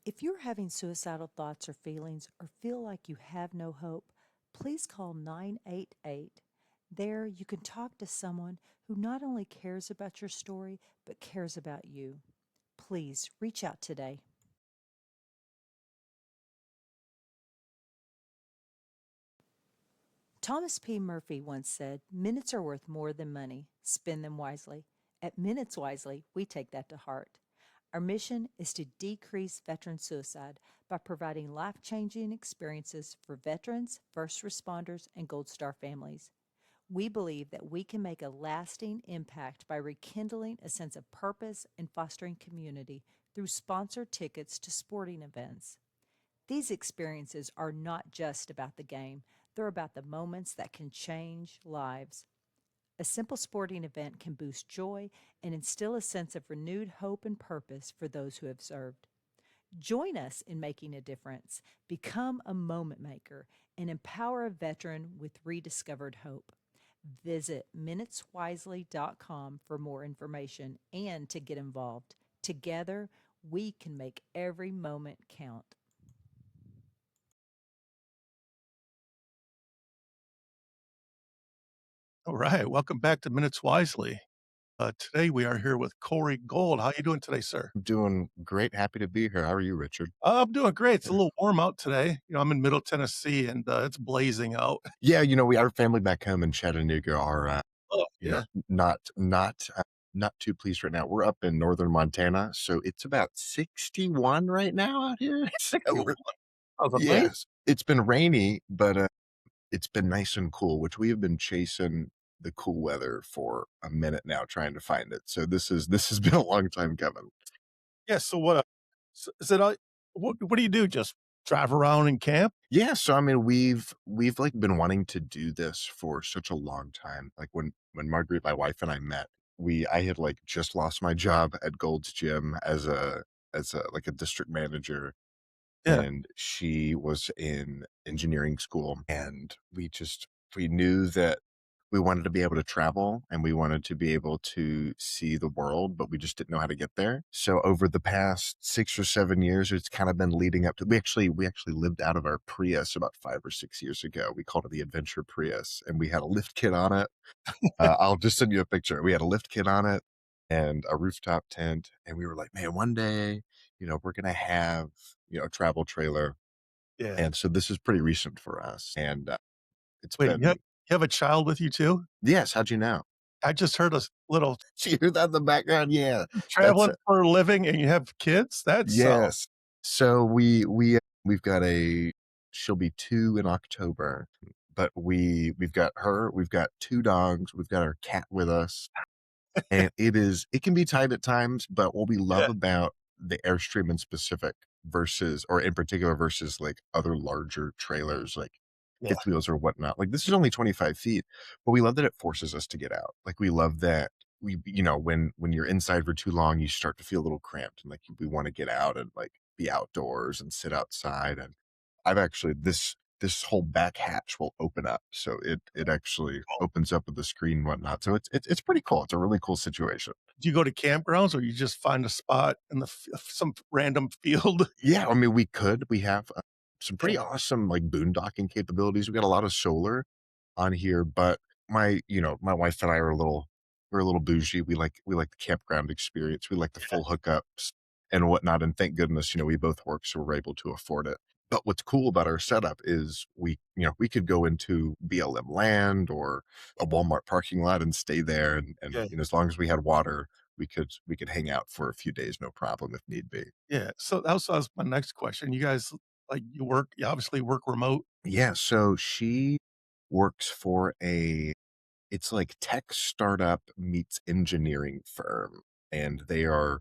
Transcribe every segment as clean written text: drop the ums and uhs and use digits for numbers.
If you're having suicidal thoughts or feelings or feel like you have no hope, please call 988. There, you can talk to someone who not only cares about your story, but cares about you. Please reach out today. Thomas P. Murphy once said, "Minutes are worth more than money. Spend them wisely." At Minutes Wisely, we take that to heart. Our mission is to decrease veteran suicide by providing life changing experiences for veterans, first responders, and Gold Star families. We believe that we can make a lasting impact by rekindling a sense of purpose and fostering community through sponsored tickets to sporting events. These experiences are not just about the game, they're about the moments that can change lives. A simple sporting event can boost joy and instill a sense of renewed hope and purpose for those who have served. Join us in making a difference, become a moment maker, and empower a veteran with rediscovered hope. Visit minuteswisely.com for more information and to get involved. Together, we can make every moment count. All right, welcome back to Minutes Wisely. Today we are here with Cory Gold. How you doing today, sir? Doing great. Happy to be here. How are you, Richard? I'm doing great. It's a little warm out today. I'm in Middle Tennessee and it's blazing out. Yeah, our family back home in Chattanooga are, Oh, you know, yeah. not too pleased right now. We're up in northern Montana, so it's about 61 right now out here. So 61. How's it rain? yes, it's been rainy, but it's been nice and cool, which we have been chasing the cool weather for a minute now, trying to find it. So this has been a long time coming. Yeah. So what? Is it? What do you do? Just drive around and camp? Yeah, so I mean, we've like been wanting to do this for such a long time. Like when Marguerite, my wife, and I met, I had like just lost my job at Gold's Gym as a like a district manager, Yeah. and she was in engineering school, and we knew that we wanted to be able to travel and we wanted to be able to see the world, but we just didn't know how to get there. So over the past 6 or 7 years, it's kind of been leading up to, we actually lived out of our Prius about 5 or 6 years ago. We called it the Adventure Prius, and we had a lift kit on it. I'll just send you a picture. We had a lift kit on it and a rooftop tent. And we were like, man, one day, we're going to have, a travel trailer. Yeah. And so this is pretty recent for us. And it's Wait, been, you have a child with you too? yes. How'd you know? I just heard a little You hear that in the background? Yeah, that's traveling it. for a living and you have kids. That's Yes. So we've got she'll be 2 in October, but we've got her, we've got 2 dogs, we've got our cat with us, and it can be tight at times, but what we love yeah, about the Airstream in specific versus or in particular versus like other larger trailers like yeah, fifth wheels or whatnot. Like this is only 25 feet, but we love that it forces us to get out. Like we love that when you're inside for too long, you start to feel a little cramped and like we want to get out and like be outdoors and sit outside. And I've actually this whole back hatch will open up. So it actually opens up with the screen and whatnot. So it's pretty cool. It's a really cool situation. do you go to campgrounds or you just find a spot in some random field? Yeah, I mean, we have some Yeah, pretty awesome like boondocking capabilities. We got a lot of solar on here, but my wife and I we're a little bougie. We like the campground experience. We like the full hookups and whatnot. And thank goodness, we both work, so we're able to afford it. But what's cool about our setup is we could go into BLM land or a Walmart parking lot and stay there. And yeah, as long as we had water, we could hang out for a few days, no problem if need be. yeah. So that was my next question. You guys, like, you obviously work remote. Yeah, so she works for it's like tech startup meets engineering firm, and they are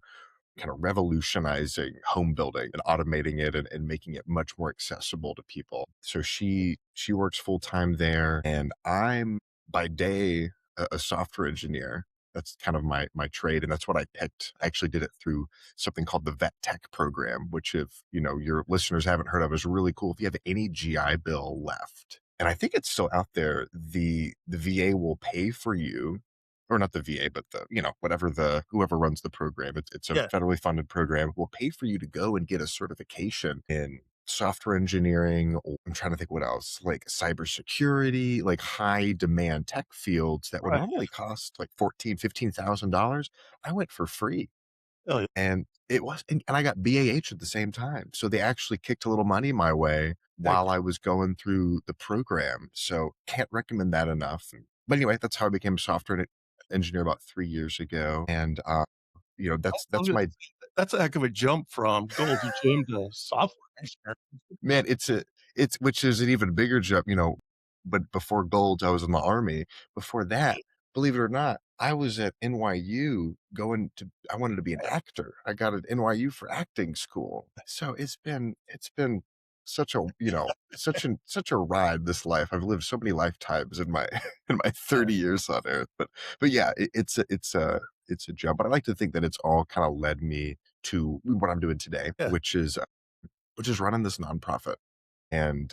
kind of revolutionizing home building and automating it and making it much more accessible to people. So she works full time there, and I'm by day a software engineer. That's kind of my trade, and that's what I picked. I actually did it through something called the Vet Tech program, which if your listeners haven't heard of, is really cool. If you have any GI Bill left, and I think it's still out there, the VA will pay for you or not the VA, but the, whatever whoever runs the program. It's a Yeah. federally funded program, will pay for you to go and get a certification in software engineering. Or I'm trying to think what else, like cybersecurity, like high demand tech fields that would Right. normally cost like $15,000. I went for free. Oh, yeah. And it was, and I got BAH at the same time. So they actually kicked a little money my way Heck, while I was going through the program. So can't recommend that enough. But anyway, that's how I became a software engineer about 3 years ago. And, I that's was gonna my, say, that's a heck of a jump from gold to gym to software engineer. man, which is an even bigger jump, but before Gold, I was in the Army. Before that, believe it or not, I was at NYU I wanted to be an actor. I got at NYU for acting school. So it's been such a, such a ride, this life. I've lived so many lifetimes in my in my 30 years on earth. But yeah, it's a jump. But I like to think that it's all kind of led me to what I'm doing today, Yeah. which is running this nonprofit and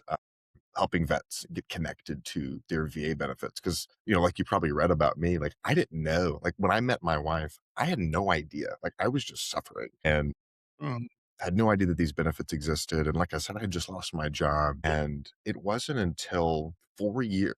helping vets get connected to their VA benefits. Because, like you probably read about me, like I didn't know, like when I met my wife, I had no idea. Like I was just suffering and Mm, had no idea that these benefits existed. And like I said, I had just lost my job. yeah. And it wasn't until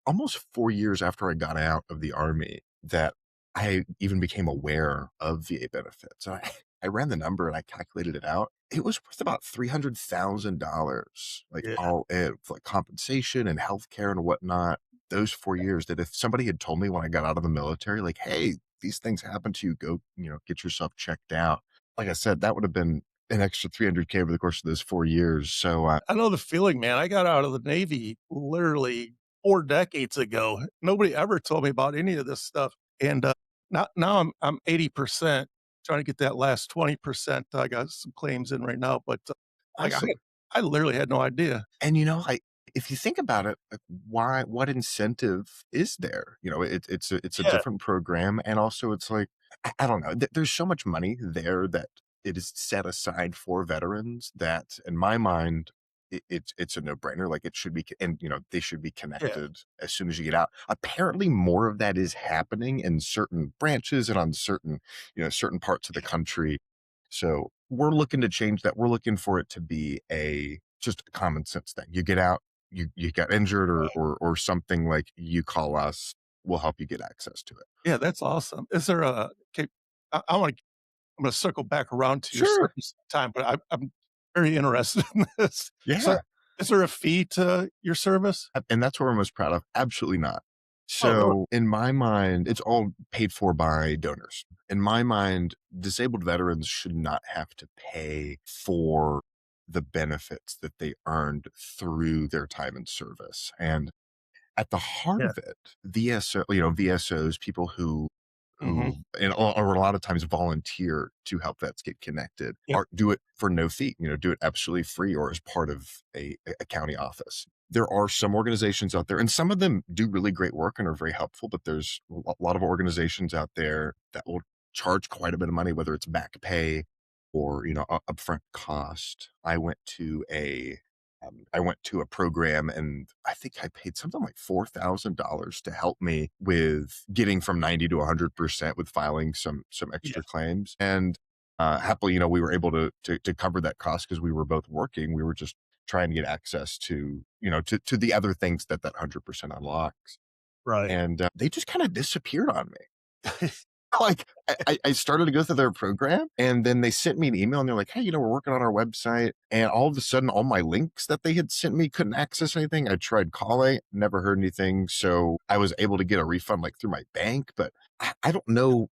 almost 4 years after I got out of the Army that I even became aware of VA benefits. And I ran the number and I calculated it out. It was worth about $300,000, like Yeah. all in, for like compensation and healthcare and whatnot. Those 4 years, that if somebody had told me when I got out of the military, like, hey, these things happen to you, go, get yourself checked out. Like I said, that would have been an extra 300K over the course of those 4 years. So, I know the feeling, man. I got out of the Navy literally 4 decades ago. Nobody ever told me about any of this stuff, and, now I'm 80%, trying to get that last 20%. I got some claims in right now, but, like, awesome. I literally had no idea. And if you think about it, like, what incentive is there? It's a Yeah, different program, and also it's like I don't know. There's so much money there that it is set aside for veterans that, in my mind, it's a no brainer. Like it should be, and they should be yeah, connected as soon as you get out. Apparently, more of that is happening in certain branches and on certain parts of the country. So we're looking to change that. We're looking for it to be just a common sense thing. You get out, you got injured or something, like you call us, we'll help you get access to it. yeah, that's awesome. Is there a 'kay, I'm gonna circle back around to your Sure. service time, but I'm very interested in this. So, Yeah. is there a fee to your service? And that's what we're most proud of. Absolutely not. Oh, really? So in my mind, it's all paid for by donors. In my mind, disabled veterans should not have to pay for the benefits that they earned through their time in service. And at the heart Yeah. of it, VSOs, people who Mhm. or a lot of times volunteer to help vets get connected, Yep. or do it for no fee, do it absolutely free or as part of a county office. There are some organizations out there, and some of them do really great work and are very helpful, but there's a lot of organizations out there that will charge quite a bit of money, whether it's back pay or, upfront cost. I went to a program, and I think I paid something like $4,000 to help me with getting from 90 to 100% with filing some Yeah. extra claims. And happily, we were able to cover that cost because we were both working. We were just trying to get access to the other things that 100% unlocks. Right. And they just kind of disappeared on me. Like I started to go through their program, and then they sent me an email and they're like, hey, we're working on our website. And all of a sudden, all my links that they had sent me couldn't access anything. I tried calling, never heard anything. So I was able to get a refund like through my bank, but I don't know.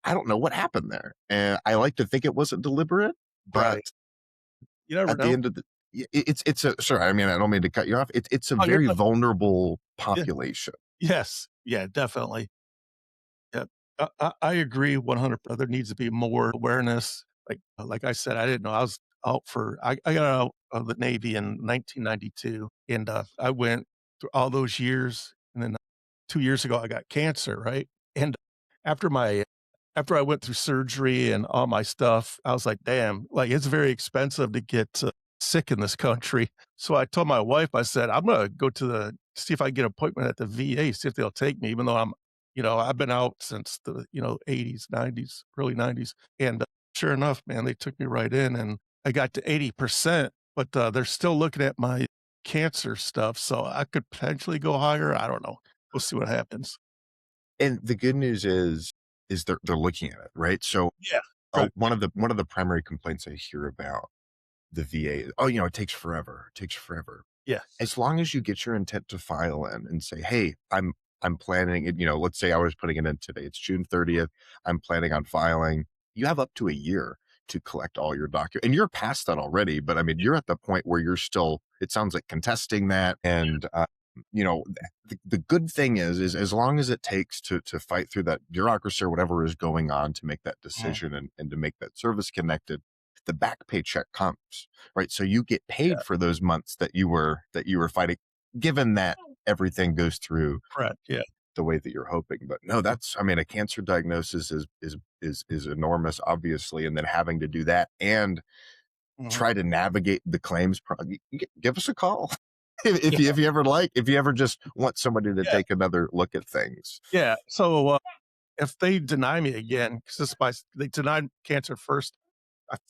I don't know what happened there. And I like to think it wasn't deliberate, but Right. You never at the know. end of the, it's a, sorry, I mean, I don't mean to cut you off. It's a Oh, you're very good. vulnerable Yeah. population. Yes. Yeah, definitely. Yep. I agree 100. There needs to be more awareness. Like I said, I didn't know I was out for I got out of the Navy in 1992, and, I went through all those years, and then 2 years ago, I got cancer, right? And after my after I went through surgery and all my stuff, I was like, "Damn, like, it's very expensive to get, sick in this country." So I told my wife, I said, "I'm gonna go to see if I can get an appointment at the VA, see if they'll take me," even though I'm I've been out since the, 80s, 90s, early 90s. And sure enough, man, they took me right in and I got to 80%, but they're still looking at my cancer stuff. So I could potentially go higher. I don't know. We'll see what happens. And the good news is they're looking at it, right? So Yeah. Right. one of the primary complaints I hear about the VA is, oh, it takes forever. It takes forever. Yes. As long as you get your intent to file in and say, hey, I'm planning it, let's say I was putting it in today. It's June 30th. I'm planning on filing. You have up to a year to collect all your documents. And you're past that already, but I mean, you're at the point where you're still, it sounds like contesting that. And you know, the good thing is as long as it takes to fight through that bureaucracy or whatever is going on to make that Mhm. decision and to make that service connected, the back paycheck comes, right? So you get Yeah. paid for those months that you were fighting, given that everything goes through Correct. Yeah. the way that you're hoping. But no, that's, I mean, a cancer diagnosis is enormous, obviously, and then having to do that and Mhm. try to navigate the claims. Give us a call Yeah. if you ever just want somebody to Yeah. take another look at things. Yeah. So if they deny me again, because they denied cancer first,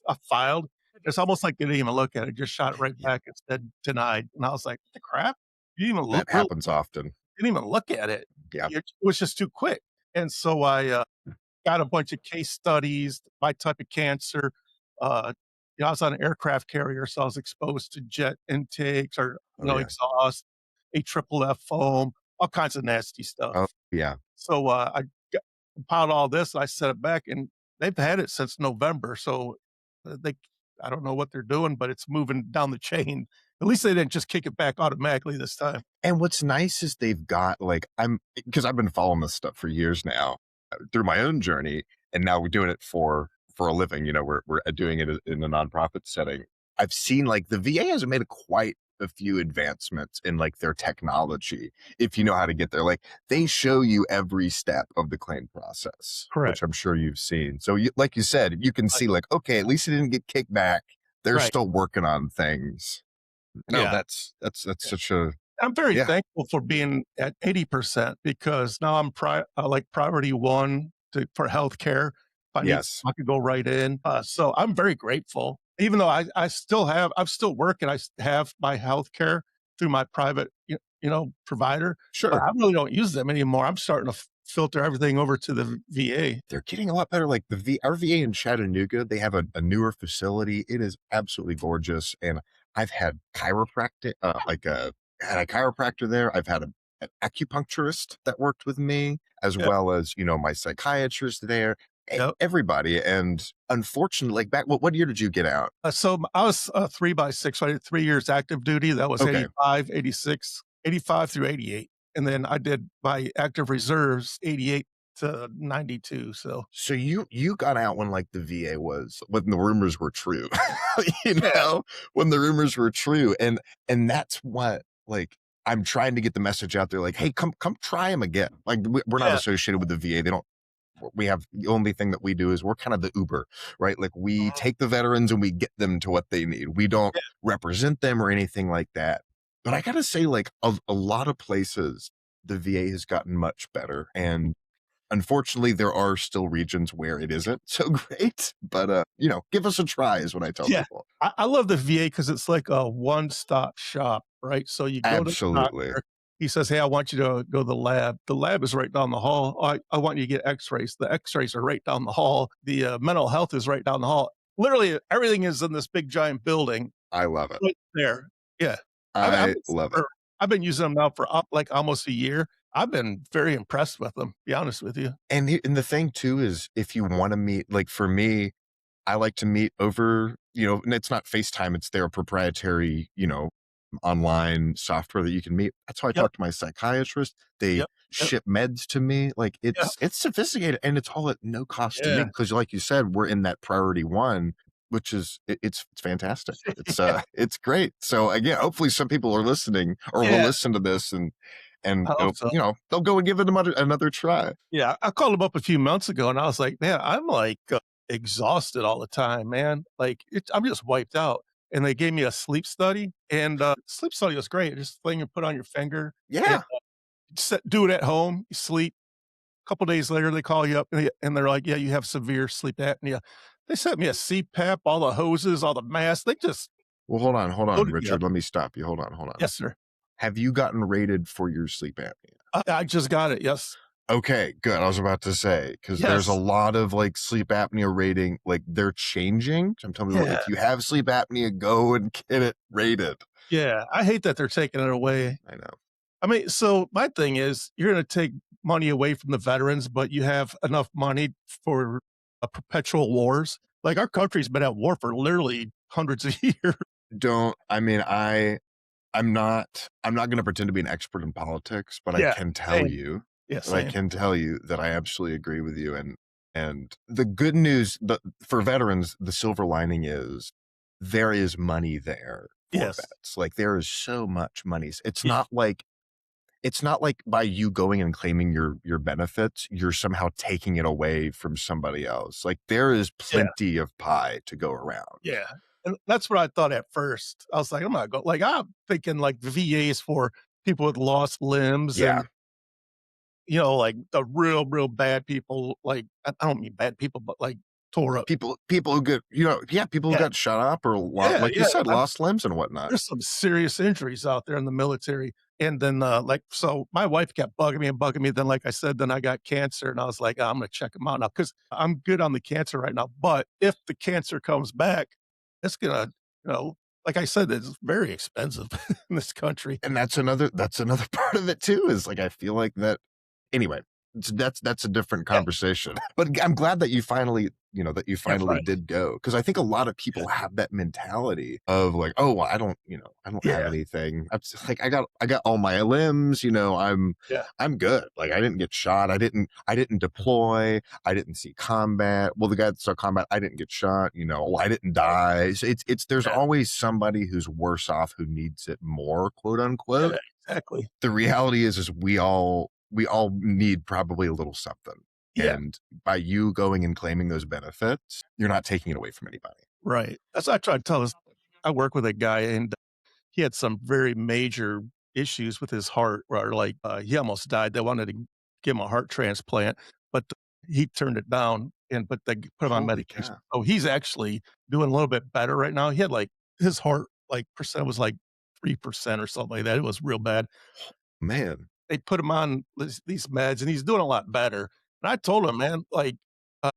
I filed. It's almost like they didn't even look at it, just shot it right Yeah, back and said denied. And I was like, "The crap? You didn't even look that really happens often. didn't even look at it. Yeah. It was just too quick." And so I got a bunch of case studies, my type of cancer. Uh, I was on an aircraft carrier, so I was exposed to jet intakes or, Oh yeah. exhaust, AFFF foam, all kinds of nasty Oh stuff. yeah. So I compiled all this, I set it back, and they've had it since November. So they, I don't know what they're doing, but it's moving down the chain. At least they didn't just kick it back automatically this time. And what's nice is they've got like because I've been following this stuff for years now through my own journey, and now we're doing it for a living. We're doing it in a nonprofit setting. I've seen like the VA hasn't made quite a few advancements in like their technology. If you know how to get there, like they show you every step of the claim process, Correct. which I'm sure you've seen. So, like you said, you can Like, see like, okay, at least it didn't get kicked back. They're right. still working on things. No, Yeah. that's such a I'm very yeah. thankful for being at 80% because now I'm like priority one for healthcare. If I need, Yes, I could go right in. So I'm very grateful. Even though I'm still working. Have my healthcare through my private, provider, but sure. I really don't use them anymore. I'm starting to filter everything over to the VA. They're getting a lot better. Like our VA in Chattanooga, they have a newer facility. It is absolutely gorgeous. And I've had had a chiropractor there. I've had an acupuncturist that worked with me, as Yeah. well as, my psychiatrist there, Yep. everybody. And unfortunately, like back, what year did you get out? I was 3 by 6. So I did 3 years active duty. That was Okay. 85, 86, 85 through 88. And then I did my active reserves 88 to 92. So, So you got out when like the VA was when the rumors were true, you yeah, know, when the rumors were true, and that's what like I'm trying to get the message out there, like, hey, come try them again. Like we're not yeah, associated with the VA. They don't. We have the only thing that we do is we're kind of the Uber, right? Like we mhm, take the veterans and we get them to what they need. We don't yeah, represent them or anything like that. But I gotta say, like a lot of places, the VA has gotten much better, and unfortunately, there are still regions where it isn't so great, but, give us a try is what I tell yeah. people. I love the VA because it's like a one-stop shop, right? So you go to the Absolutely. doctor. He says, "Hey, I want you to go to the lab." The lab is right down the hall. I want you to get X-rays. The X-rays are right down the hall. The mental health is right down the hall. Literally, everything is in this big giant building I love it. right there. Yeah. I love it. I've been using them now for like almost a year. I've been very impressed with them, be honest with you. And the thing too is if you wanna meet like, for me, I like to meet over, and it's not FaceTime, it's their proprietary, online software that you can meet. That's how I Yep, talk to my psychiatrist. They yep, yep, ship meds to me. Like yep, it's sophisticated and it's all at no cost to me yeah. because like you said, we're in that priority one, which is it's fantastic. It's Yeah, it's great. So again, hopefully some people are listening or will yeah, listen to this and I hope so. they'll go and give it another try. Yeah, I called him up a few months ago and I was like, "Man, I'm like, exhausted all the time, man. Like, I'm just wiped out." And they gave me a sleep study, and sleep study was great. Just thing you put on your finger and Yeah. do it at home, you sleep. couple days later, they call you up and they're like, "Yeah, you have severe sleep apnea." They sent me a CPAP, all the hoses, all the masks. They just Well, hold on, loaded me up. Richard. Let me stop you. Hold on. Yes, sir. Have you gotten rated for your sleep apnea? I just got it. Yes. Okay, good. I was about to say, because there's a Yes. lot of like sleep apnea rating, like they're changing. So I'm telling people, Yeah. if you have sleep apnea, go and get it rated. Yeah. I hate that they're taking it away. I know. I mean, so my thing is you're going to take money away from the veterans, but you have enough money for perpetual wars. Like our country's been at war for literally hundreds of years. I'm not going to pretend to be an expert in politics, but I Yeah. can tell Same. you Yeah. that I Same. can tell you that I absolutely agree with you. And the good news for veterans, the silver lining is there is money there for Yes. vets. Like there is so much money. Yeah. It's not like by you going and claiming your benefits, you're somehow taking it away from somebody else. Like there is Yeah. plenty of pie to go around. Yeah. And that's what I thought at first. I was like, I'm not going, like, I'm thinking like the VA is for people with lost limbs Yeah. and, like the real, real bad people. Like, I don't mean bad people, but like tore up. People who get, people who Yeah. got shot up or Yeah. like you Yeah. said, lost limbs and whatnot. There's some serious injuries out there in the military. And then, so my wife kept bugging me and bugging me. Then, like I said, then I got cancer and I was like, I'm going to check them out now because I'm good on the cancer right now. But if the cancer comes back, it's going to, like I said, it's very expensive in this country. And that's another part of it too, is like, I feel like that anyway, that's a different Yeah. conversation, but I'm glad that you finally, Right. did go. Cause I think a lot of people have that mentality of like, oh, well, I don't have Yeah. anything. I'm just like, I got all my limbs, I'm Yeah. good. Like I didn't get shot. I didn't deploy. I didn't see combat. Well, the guy that saw combat, I didn't get shot, I didn't die. So there's Yeah. always somebody who's worse off who needs it more, quote unquote. Yeah, exactly. The reality is we all need probably a little something. Yeah. And by you going and claiming those benefits, you're not taking it away from anybody. Right. That's what I try to tell us. I work with a guy and he had some very major issues with his heart where like he almost died. They wanted to give him a heart transplant, but he turned it down but they put him on Holy medication. cow. So he's actually doing a little bit better right now. He had like his heart like percent was like 3% or something like that. It was real bad. Man. They put him on these meds and he's doing a lot better. And I told him, man, like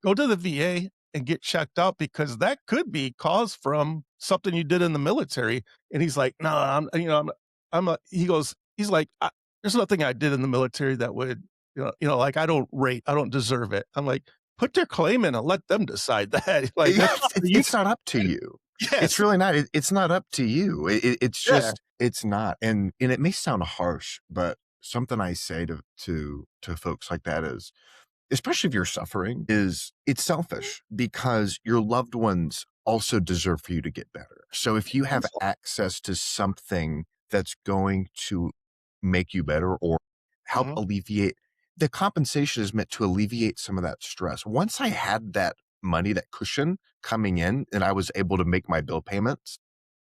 go to the VA and get checked out because that could be caused from something you did in the military. And he's like, no, he goes, he's like, there's nothing I did in the military that would, like I don't deserve it. I'm like, put their claim in and let them decide that. Like, that's up to you. It's not up to you. Yes. It's really not. It's not up to you. It's just, it's not. And it may sound harsh, but something I say to folks like that is, especially if you're suffering, is it's selfish because your loved ones also deserve for you to get better. So if you have access to something that's going to make you better or help alleviate, the compensation is meant to alleviate some of that stress. Once I had that money, that cushion coming in, and I was able to make my bill payments,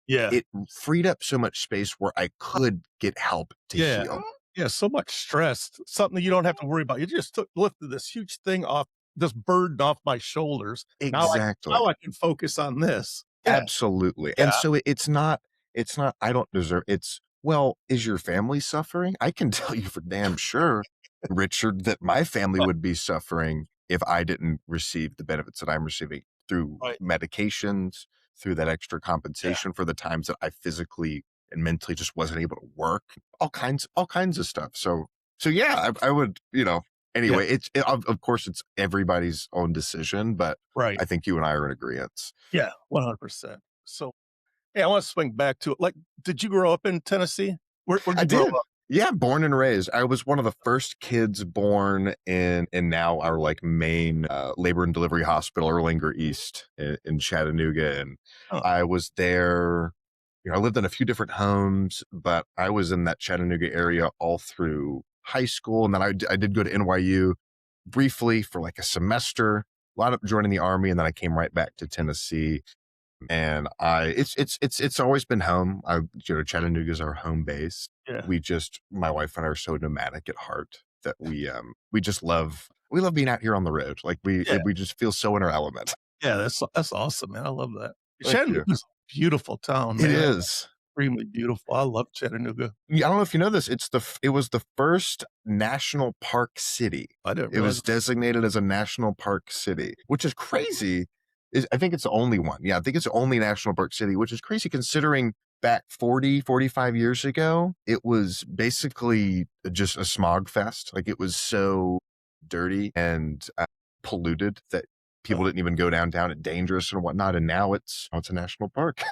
it freed up so much space where I could get help to heal. Yeah, so much stress, something you don't have to worry about. You just lifted this huge thing off, this burden off my shoulders. Exactly. Now I can focus on this. Yeah. Absolutely. Yeah. And so it's not, I don't deserve, it's, well, is your family suffering? I can tell you for damn sure, Richard, that my family would be suffering if I didn't receive the benefits that I'm receiving through medications, through that extra compensation for the times that I physically and mentally just wasn't able to work, all kinds of stuff. So yeah, I would, anyway, it's of course it's everybody's own decision, but I think you and I are in agreement. Yeah, 100%. So, hey, I want to swing back to it. Like, did you grow up in Tennessee? Where'd you grow up? Yeah, born and raised. I was one of the first kids born in now our like main labor and delivery hospital, Erlanger East in Chattanooga. And I was there, I lived in a few different homes, but I was in that Chattanooga area all through high school. And then I did go to NYU briefly for like a semester, a lot of joining the Army. And then I came right back to Tennessee. And it's always been home. Chattanooga's our home base. Yeah. My wife and I are so nomadic at heart that we just love. We love being out here on the road. Like Yeah, we just feel so in our element. yeah, that's awesome, man. I love that. Thank you. Chattanooga's a beautiful town, It man. is. Extremely beautiful. I love Chattanooga. Yeah, I don't know if you know this. It was the first national park city. I didn't It realize. was designated as a national park city, which is crazy. I think it's the only one. Yeah, I think it's the only national park city, which is crazy considering back 40, 45 years ago, it was basically just a smog fest. Like it was so dirty and polluted that people didn't even go downtown. It's dangerous and whatnot. And now it's a national park.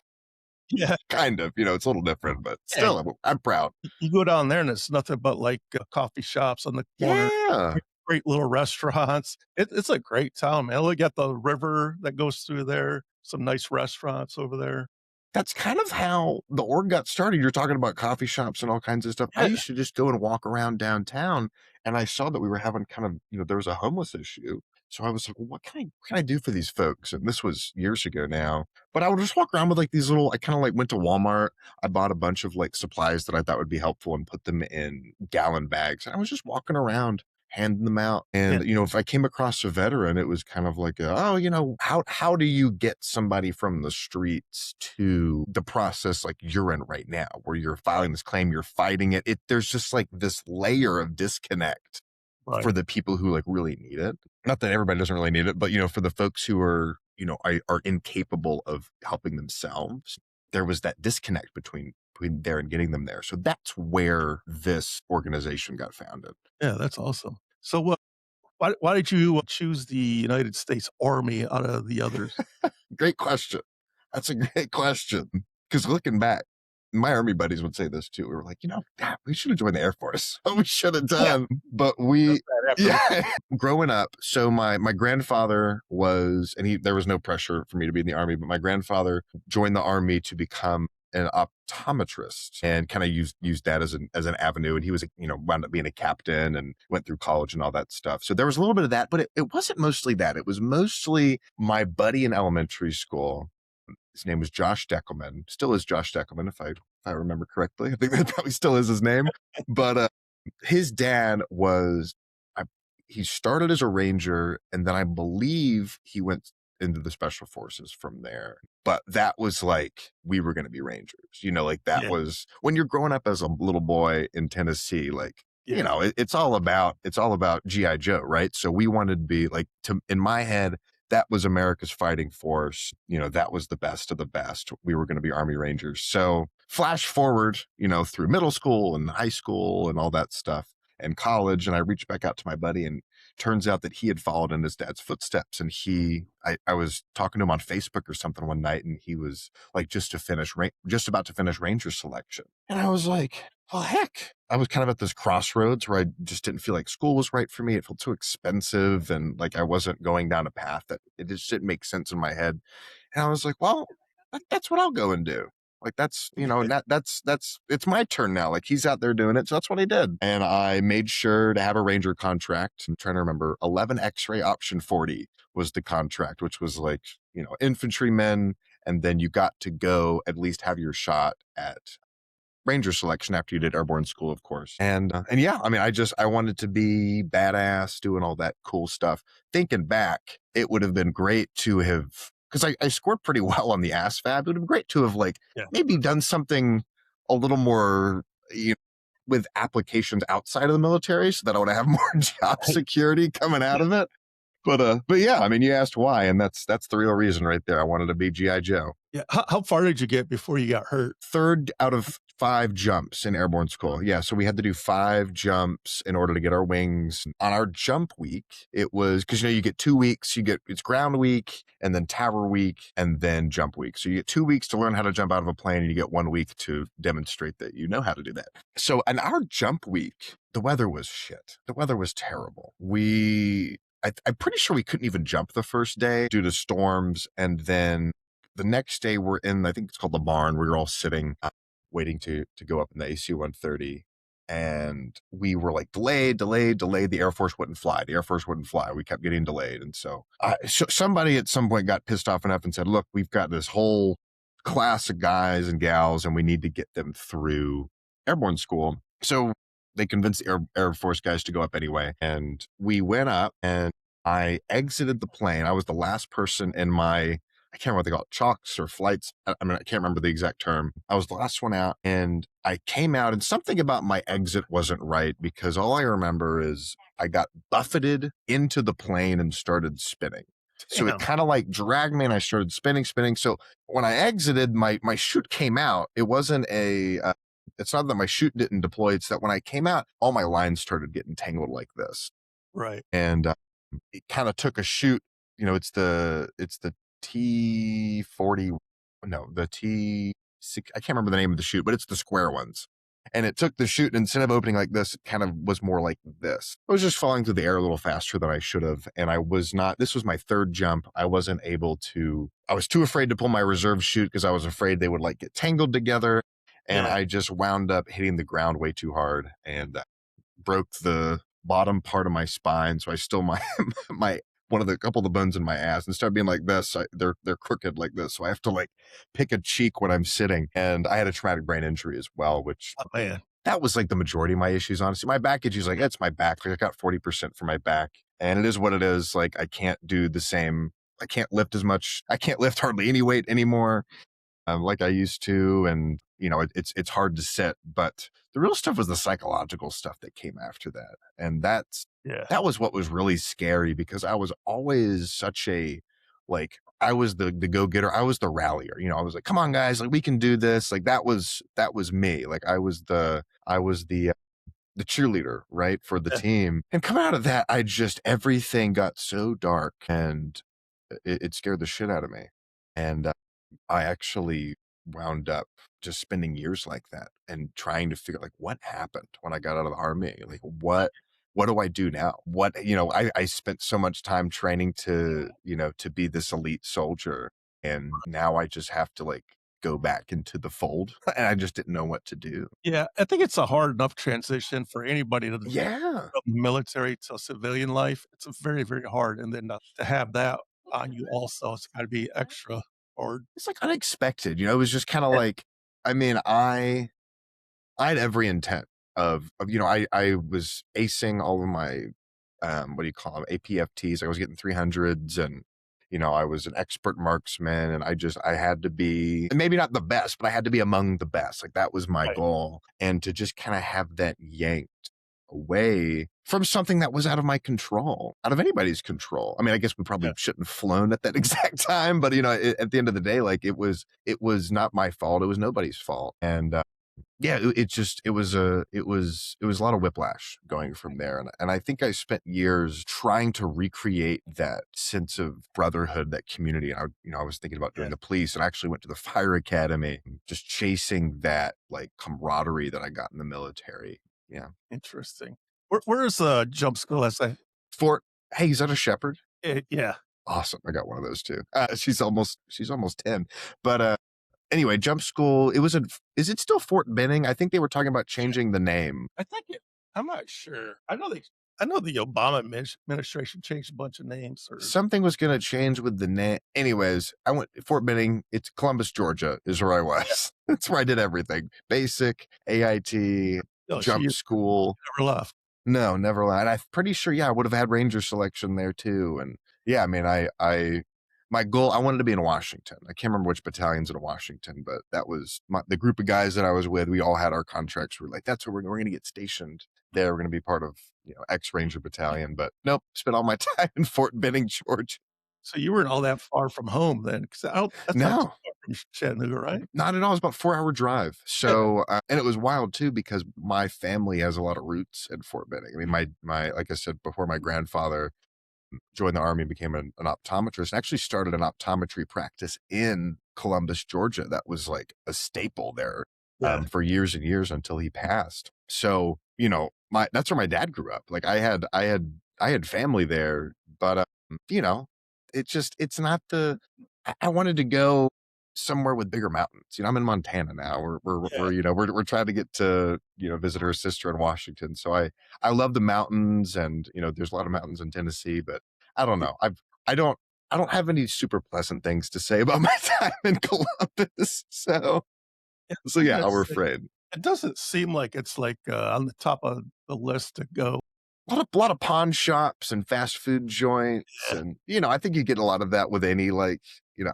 Yeah, Kind of, it's a little different, but yeah. still, I'm proud. You go down there and it's nothing but like coffee shops on the corner. Yeah. Great little restaurants. It's a great town, man. Look at the river that goes through there. Some nice restaurants over there. That's kind of how the org got started. You're talking about coffee shops and all kinds of stuff. I Yeah, used to just go and walk around downtown, and I saw that we were having kind of, there was a homeless issue. So I was like, well, what can I do for these folks? And this was years ago now. But I would just walk around with like these little, I kind of like went to Walmart. I bought a bunch of like supplies that I thought would be helpful and put them in gallon bags. And I was just walking around handing them out. And, yeah, if I came across a veteran, it was kind of like, how do you get somebody from the streets to the process like you're in right now, where you're filing this claim, you're fighting it. There's just like this layer of disconnect right. for the people who like really need it. Not that everybody doesn't really need it, but, for the folks who are, are incapable of helping themselves, there was that disconnect between there and getting them there. So that's where this organization got founded. Yeah, that's awesome. So, why did you choose the United States Army out of the others? Great question. That's a great question. Because looking back, my Army buddies would say this too. We were like, God, we should have joined the Air Force. We should have done. But yeah, growing up. So my grandfather was, and there was no pressure for me to be in the Army, but my grandfather joined the Army to become an optometrist and kind of used that as an avenue. And he was, wound up being a captain and went through college and all that stuff. So there was a little bit of that, but it wasn't mostly that. It was mostly my buddy in elementary school. His name was Josh Deckelman. Still is Josh Deckelman, if I remember correctly. I think that probably still is his name. But his dad he started as a ranger, and then I believe he went into the special forces from there. But that was like, we were going to be rangers, like that was when you're growing up as a little boy in Tennessee, like, it's all about GI Joe, right? So we wanted to be like, in my head, that was America's fighting force. That was the best of the best. We were going to be Army Rangers. So flash forward, through middle school and high school and all that stuff and college. And I reached back out to my buddy, and turns out that he had followed in his dad's footsteps. And I was talking to him on Facebook or something one night, and he was like, just about to finish Ranger selection. And I was like, well, heck, I was kind of at this crossroads where I just didn't feel like school was right for me. It felt too expensive. And like, I wasn't going down a path that it just didn't make sense in my head. And I was like, well, that's what I'll go and do. Like that's, it's my turn now. Like he's out there doing it. So that's what I did. And I made sure to have a Ranger contract. I'm trying to remember, 11 X-ray option 40 was the contract, which was like, infantrymen. And then you got to go at least have your shot at Ranger selection after you did airborne school, of course. And yeah, I mean, I wanted to be badass, doing all that cool stuff. Thinking back, it would have been great to have, because I scored pretty well on the ASVAB. It would have been great to have maybe done something a little more, with applications outside of the military, so that I would have more job security coming out of it. But yeah, I mean, you asked why, and that's the real reason right there. I wanted to be GI Joe. Yeah. How far did you get before you got hurt? 3rd out of 5 jumps in airborne school. Yeah, so we had to do 5 jumps in order to get our wings. On our jump week, it was, because you get 2 weeks. It's ground week, and then tower week, and then jump week. So you get 2 weeks to learn how to jump out of a plane, and you get 1 week to demonstrate that you know how to do that. So in our jump week, the weather was shit. The weather was terrible. I'm pretty sure we couldn't even jump the first day due to storms. And then the next day we're in, I think it's called the barn, where you're all sitting, waiting to go up in the AC-130. And we were like delayed. The Air Force wouldn't fly. We kept getting delayed. And so somebody at some point got pissed off enough and said, look, we've got this whole class of guys and gals, and we need to get them through airborne school. So they convinced the Air Force guys to go up anyway. And we went up and I exited the plane. I was the last person in my, I can't remember what they call it, chalks or flights. I mean, I can't remember the exact term. I was the last one out and I came out and something about my exit wasn't right because all I remember is I got buffeted into the plane and started spinning. So it Damn. kind of like dragged me and I started spinning. So when I exited, my chute came out. It wasn't it's not that my chute didn't deploy. It's that when I came out, all my lines started getting tangled like this. Right. And it kind of took a chute. You know, it's the T40, no, the T6. I can't remember the name of the chute, but it's the square ones. And it took the chute, and instead of opening like this, it kind of was more like this. I was just falling through the air a little faster than I should have. And I was not, this was my third jump. I wasn't able to, I was too afraid to pull my reserve chute because I was afraid they would like get tangled together. And Yeah. I just wound up hitting the ground way too hard and broke the bottom part of my spine. So I still my one of the couple of the bones in my ass instead of being like this, they're crooked like this. So I have to like pick a cheek when I'm sitting. And I had a traumatic brain injury as well, which Oh, man. that was like the majority of my issues. Honestly, my back issues, like it's my back. Like I got 40% for my back, and it is what it is. Like I can't do the same. I can't lift as much. I can't lift hardly any weight anymore like I used to, and it's hard to sit. But the real stuff was the psychological stuff that came after that, and Yeah. that was what was really scary because I was always such a like I was the go getter, I was the rallier. I was like, come on guys, like we can do this. Like that was me. Like I was the cheerleader, right, for the Yeah. team. And coming out of that, everything got so dark and it scared the shit out of me. And I actually wound up just spending years like that and trying to figure like what happened when I got out of the army. Like what do I do now? I spent so much time training to be this elite soldier. And now I just have to like go back into the fold. And I just didn't know what to do. Yeah. I think it's a hard enough transition for anybody to Yeah. from military to civilian life. It's a very, very hard. And then to have that on you also, it's got to be extra hard. It's like unexpected. It was just kind of like, I mean, I had every intent I was acing all of my, what do you call them, APFTs. I was getting 300s and, I was an expert marksman and I had to be, and maybe not the best, but I had to be among the best. Like that was my Right. goal. And to just kind of have that yanked away from something that was out of my control, out of anybody's control. I mean, I guess we probably Yeah. shouldn't have flown at that exact time, but at the end of the day, like it was not my fault. It was nobody's fault. And, yeah, it was a lot of whiplash going from there, and I think I spent years trying to recreate that sense of brotherhood, that community. And I was thinking about doing Yeah. the police, and I actually went to the fire academy, just chasing that like camaraderie that I got in the military. Yeah, Interesting. Where's jump school? Fort. Hey, is that a shepherd? Yeah. Awesome, I got one of those too. She's almost 10, but anyway, jump school. Is it still Fort Benning? I think they were talking about changing the name. I'm not sure. I know the Obama administration changed a bunch of names or Something was going to change with the name. Anyways, I went Fort Benning. It's Columbus, Georgia, is where I was. That's where I did everything: basic, AIT, no, jump school. never left. No, never lied. I'm pretty sure. Yeah, I would have had Ranger selection there too. And yeah, I mean, my goal. I wanted to be in Washington. I can't remember which battalions in Washington, but that was the group of guys that I was with. We all had our contracts. We were like, that's where we're going to get stationed. There, we're going to be part of X Ranger battalion. But nope, spent all my time in Fort Benning, Georgia. So you weren't all that far from home then, because that's not too No, far from Chattanooga, right? not at all. It was about 4 hour drive. So, and it was wild too, because my family has a lot of roots in Fort Benning. I mean, my, like I said before, my grandfather joined the army and became an optometrist and actually started an optometry practice in Columbus, Georgia. That was like a staple there Yeah. for years and years until he passed. So, that's where my dad grew up. Like I had family there, but, it's not I wanted to go somewhere with bigger mountains. I'm in Montana now. Yeah. We're trying to get to, visit her sister in Washington. So I love the mountains and, there's a lot of mountains in Tennessee, but I don't know. I don't, I don't have any super pleasant things to say about my time in Columbus. So yeah, I'll That's refrain. It doesn't seem like it's like, on the top of the list to go. A lot of pawn shops and fast food joints, Yeah, and I think you get a lot of that with any, like,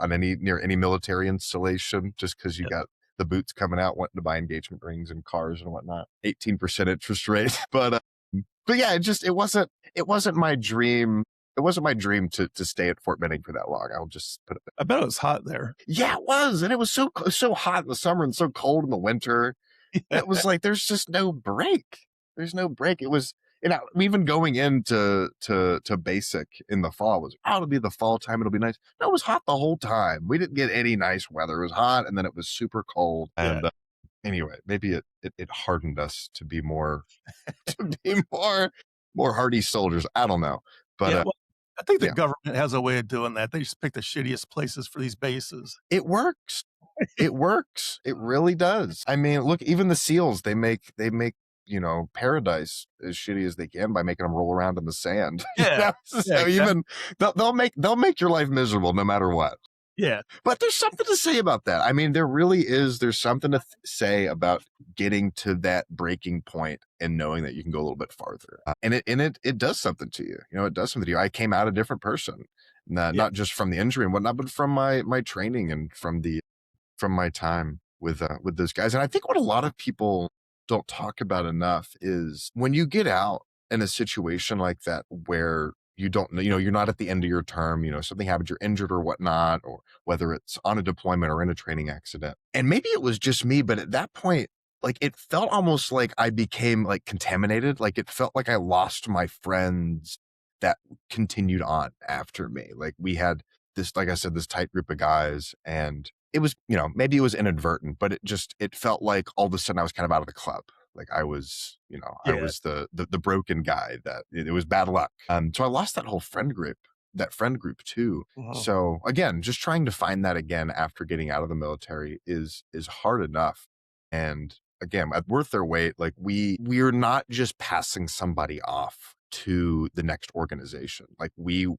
on any near any military installation, just because you yeah, got the boots coming out wanting to buy engagement rings and cars and whatnot. 18% interest rate, but yeah, it wasn't my dream. It wasn't my dream to stay at Fort Benning for that long. I'll just put it. I bet it was hot there. Yeah, it was, and it was so hot in the summer and so cold in the winter. Yeah, It was like there's just no break. There's no break. It was, even going into to basic in the fall was, oh, it'll be the fall time. It'll be nice. No, it was hot the whole time. We didn't get any nice weather. It was hot, and then it was super cold. yeah, And anyway, maybe it hardened us to be more to be more hardy soldiers. I don't know, but yeah, well, I think the yeah, government has a way of doing that. They just pick the shittiest places for these bases. it works. It works. It really does. I mean, look, even the SEALs, they make paradise as shitty as they can by making them roll around in the sand. Yeah, yeah, So even they'll make your life miserable no matter what. yeah, But there's something to say about that. I mean, there really is. There's something to say about getting to that breaking point and knowing that you can go a little bit farther. And it does something to you. It does something to you. I came out a different person, yeah, not just from the injury and whatnot, but from my training and from my time with those guys. And I think what a lot of people don't talk about enough is when you get out in a situation like that where you don't know, you're not at the end of your term, something happens, you're injured or whatnot, or whether it's on a deployment or in a training accident. And maybe it was just me, but at that point, like it felt almost like I became like contaminated. Like it felt like I lost my friends that continued on after me. Like we had this, like I said, this tight group of guys, and it was, maybe it was inadvertent, but it felt like all of a sudden I was kind of out of the club. Like I was, I yeah. was the broken guy that it was bad luck. So I lost that friend group too. Wow. So again, just trying to find that again after getting out of the military is hard enough. And again, at Worth Their Weight, like we're not just passing somebody off to the next organization. Like we are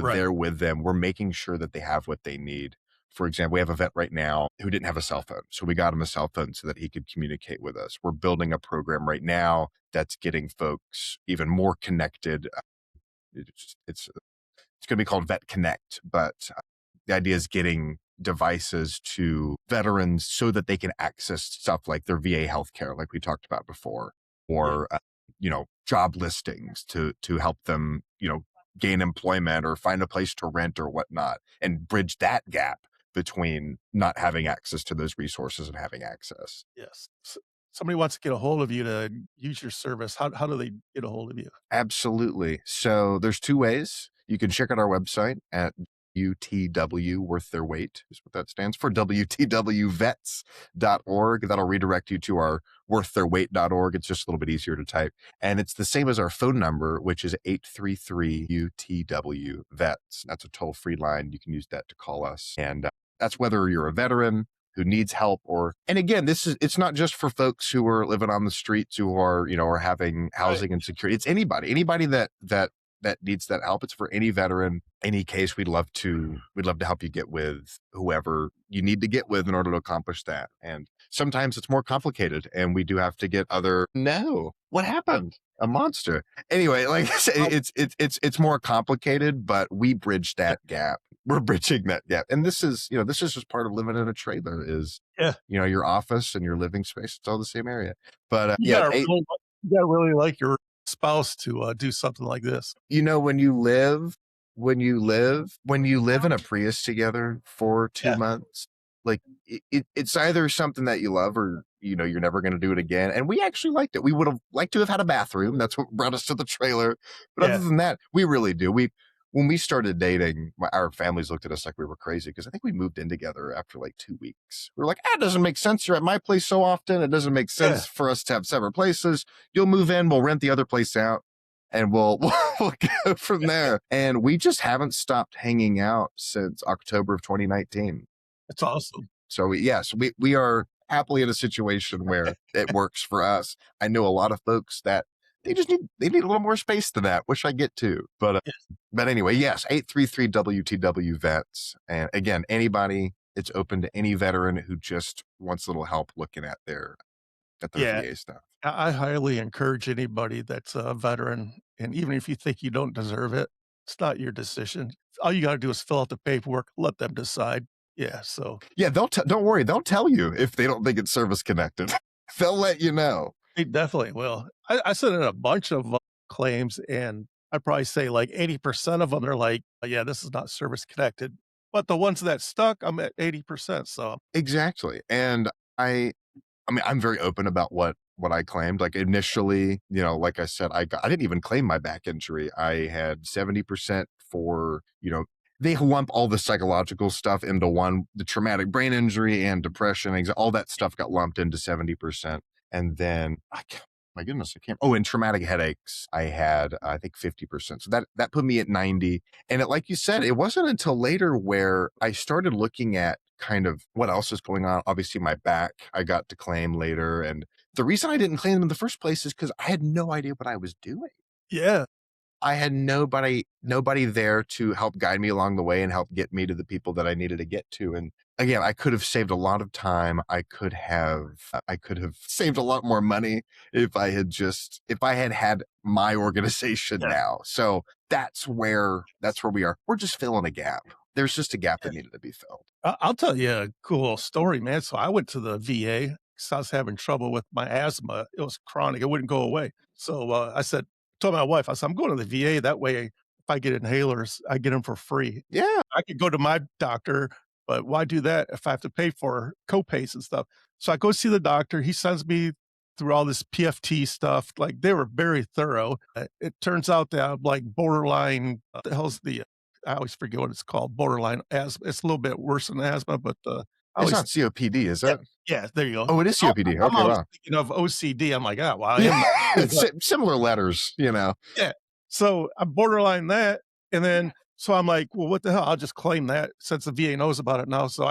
Right. there with them. We're making sure that they have what they need. For example, we have a vet right now who didn't have a cell phone. So we got him a cell phone so that he could communicate with us. We're building a program right now that's getting folks even more connected. It's going to be called Vet Connect, but the idea is getting devices to veterans so that they can access stuff like their VA healthcare, like we talked about before, Yeah. or job listings to help them, gain employment or find a place to rent or whatnot, and bridge that gap between not having access to those resources and having access. Yes. Somebody wants to get a hold of you to use your service. How do they get a hold of you? Absolutely. So there's two ways. You can check out our website at UTW, Worth Their Weight is what that stands for, WTWvets.org. That'll redirect you to our worththeirweight.org. It's just a little bit easier to type. And it's the same as our phone number, which is 833-UTW-VETS. That's a toll-free line. You can use that to call us. And that's whether you're a veteran who needs help, and again, it's not just for folks who are living on the streets, who are, are having housing insecurity. It's anybody that needs that help. It's for any veteran, any case. We'd love to help you get with whoever you need to get with in order to accomplish that. And sometimes it's more complicated, and we do have to get no, what happened? A monster. Anyway, like I say, it's more complicated, but we bridge that gap. We're bridging that gap. And this is just part of living in a trailer is, Yeah. your office and your living space. It's all the same area. But You gotta really like your spouse to do something like this. when you live in a Prius together for 2 Yeah. months, like it's either something that you love or you're never going to do it again. And we actually liked it. We would have liked to have had a bathroom. That's what brought us to the trailer. But Yeah. other than that, we really do. When we started dating, our families looked at us like we were crazy because I think we moved in together after like 2 weeks. We were like, it doesn't make sense. You're at my place so often. It doesn't make sense for us to have separate places. You'll move in, we'll rent the other place out, and we'll go from there. And we just haven't stopped hanging out since October of 2019. It's awesome. So we are happily in a situation where it works for us. I know a lot of folks that they need a little more space than that, which I get to. But anyway, yes, 833-WTW-VETS. And again, anybody, it's open to any veteran who just wants a little help looking at their at their Yeah. VA stuff. I highly encourage anybody that's a veteran, and even if you think you don't deserve it, it's not your decision. All you gotta do is fill out the paperwork, let them decide. Yeah, so Yeah, don't worry, they'll tell you if they don't think it's service connected. They'll let you know. they definitely will. I sent in a bunch of, claims, and I'd probably say, like, 80% of them are like, "Yeah, this is not service connected." But the ones that stuck, I'm at 80%, so Exactly. And I mean, I'm very open about what I claimed. Like initially, like I said, I didn't even claim my back injury. I had 70% for, they lump all the psychological stuff into one, the traumatic brain injury and depression, all that stuff got lumped into 70%. And then my goodness, I can't. Oh, and traumatic headaches, I had I think 50%. So that put me at 90. And like you said, it wasn't until later where I started looking at kind of what else is going on. Obviously, my back, I got to claim later. And the reason I didn't claim them in the first place is because I had no idea what I was doing. yeah. I had nobody there to help guide me along the way and help get me to the people that I needed to get to. And again, I could have saved a lot of time. I could have saved a lot more money if I had had my organization Yeah. now. So that's where we are. We're just filling a gap. There's just a gap that needed to be filled. I'll tell you a cool story, man. So I went to the VA because I was having trouble with my asthma. It was chronic. It wouldn't go away. So told my wife, I said, I'm going to the VA. That way, if I get inhalers, I get them for free. Yeah. I could go to my doctor, but why do that if I have to pay for copays and stuff? So I go see the doctor. He sends me through all this PFT stuff. Like they were very thorough. It turns out that I'm like borderline, the hell's the I always forget what it's called, borderline asthma. It's a little bit worse than asthma, but I It's always not COPD, is yeah, it? yeah, there you go. Oh, it is COPD. I'm Okay, always wow. thinking of OCD. I'm like, "Ah, well, I am Yeah, that too," but similar letters. yeah. So I'm borderline that, and then so I'm like, "Well, what the hell? I'll just claim that since the VA knows about it now." So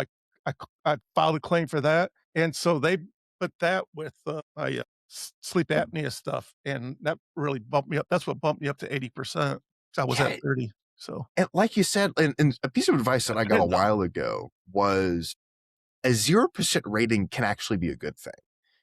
I filed a claim for that, and so they put that with, my, sleep apnea stuff, and that really bumped me up. That's what bumped me up to 80%. 'Cause I was at Yeah, 30, so and like you said, and a piece of advice that I I got a didn't know. while ago was a 0% rating can actually be a good thing.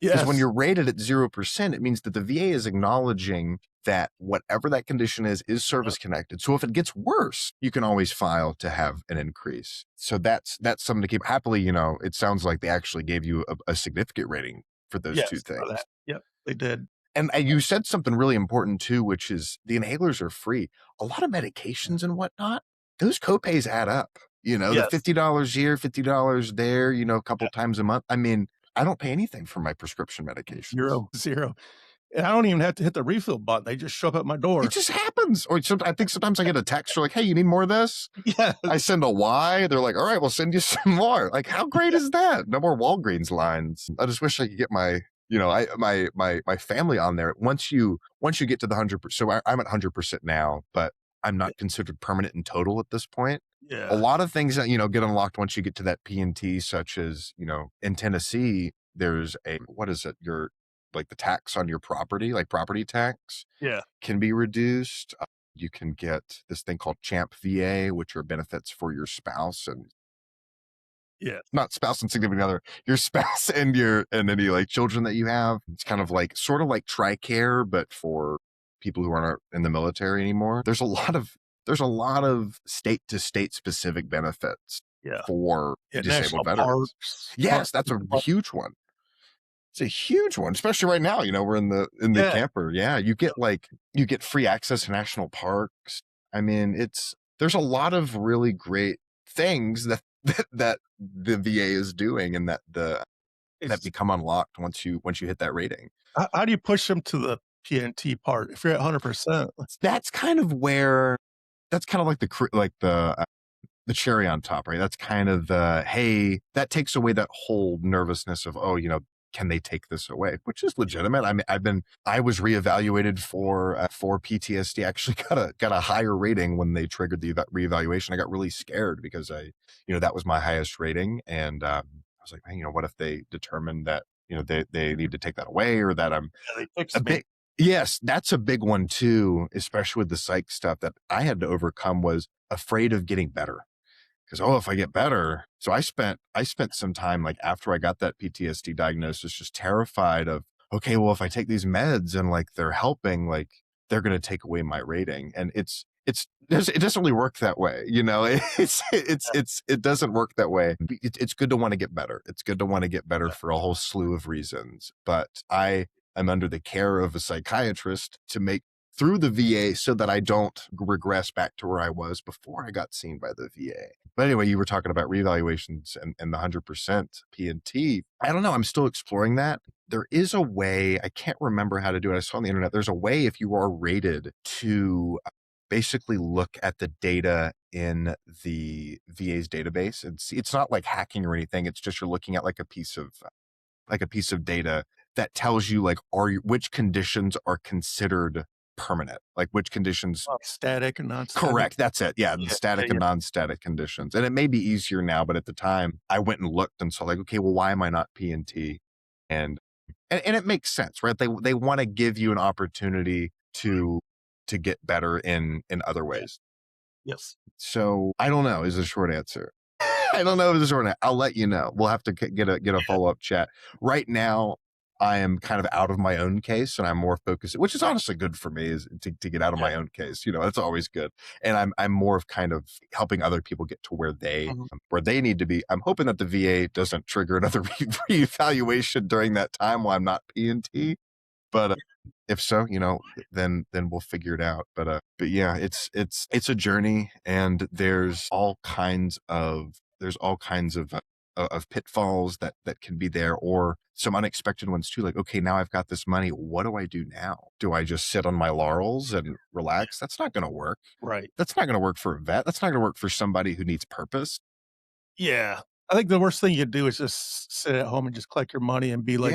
Because when Yes. you're rated at 0%, it means that the VA is acknowledging that whatever that condition is Yep. service connected. So if it gets worse, you can always file to have an increase. So that's something to keep happily, it sounds like they actually gave you a significant rating for those two Yes, for things. that. Yep, they did. And you said something really important too, which is the inhalers are free. A lot of medications and whatnot, those copays add up. The Yes. $50 here, $50 there, a couple Yeah. times a month. I mean, I don't pay anything for my prescription medications. 0, 0. And I don't even have to hit the refill button. They just show up at my It door. just happens. Or I think sometimes I get a text or like, hey, you need more of this? Yes. I send a Y. They're like, all right, we'll send you some more. Like, how great is that? No more Walgreens lines. I just wish I could get my family on there. Once you get to the 100%, so I'm at 100% now, but I'm Yeah. not considered permanent in total at this point. A Yeah. lot of things that, get unlocked once you get to that P&T, such as, in Tennessee, there's what is it? Like the tax on your property, like property tax Yeah. can be reduced. You can get this thing called Champ VA, which are benefits for your spouse and Yeah. not spouse and significant other, your spouse and any like children that you have. It's kind of like sort of like TRICARE, but for people who aren't in the military anymore. There's a lot of state to state specific benefits Yeah. for Yeah, disabled national veterans. parks, Yes, that's a park. huge one. It's a huge one, especially right now. We're in the Yeah. camper. Yeah, you get free access to national parks. I mean, there's a lot of really great things that that the VA is doing, and that It's become unlocked once you hit that rating. how do you push them to the PNT part if you're at 100%? That's kind of like the cherry on top, right? That's kind of hey, that takes away that whole nervousness of, oh, can they take this away? Which is legitimate. I mean, I was reevaluated for PTSD. I actually got a higher rating when they triggered the reevaluation. I got really scared because that was my highest rating. And I was like, man, what if they determine that, they need to take that away, or that I'm Yeah, they a fixed me. big, yes, that's a big one too, especially with the psych stuff that I had to overcome, was afraid of getting better. Because, oh, if I get better. So I spent some time, like after I got that PTSD diagnosis, just terrified of, okay, well, if I take these meds and like they're helping, like they're going to take away my rating. And it doesn't really work that way. It doesn't work that way. It's good to want to get better. It's good to want to get better Yeah. for a whole slew of reasons. But I am under the care of a psychiatrist to make through the VA so that I don't regress back to where I was before I got seen by the VA. But anyway, you were talking about reevaluations and the 100% P&T. I don't know. I'm still exploring that. There is a way, I can't remember how to do it. I saw on the internet, there's a way if you are rated to basically look at the data in the VA's database. It's not like hacking or anything. It's just you're looking at like a piece of data that tells you like which conditions are considered permanent, like which conditions. Static and non-static. Correct. That's it. Yeah. The static and non-static conditions. And it may be easier now, but at the time I went and looked and saw like, okay, well, why am I not P&T? And it makes sense, right? They want to give you an opportunity to get better in other ways. Yes. So I don't know is the short answer. I don't know is the short answer. I'll let you know. We'll have to get a follow-up chat. Right now, I am kind of out of my own case and I'm more focused, which is honestly good for me, is to get out of my own case. That's always good. And I'm more of kind of helping other people get to where they need to be. I'm hoping that the VA doesn't trigger another reevaluation during that time while I'm not P&T. But if so, then we'll figure it out. But yeah, it's a journey, and there's all kinds of pitfalls that can be there, or some unexpected ones too. Like, okay, now I've got this money. What do I do now? Do I just sit on my laurels and relax? That's not going to work. Right. That's not going to work for a vet. That's not going to work for somebody who needs purpose. Yeah. I think the worst thing you do is just sit at home and just collect your money and be like,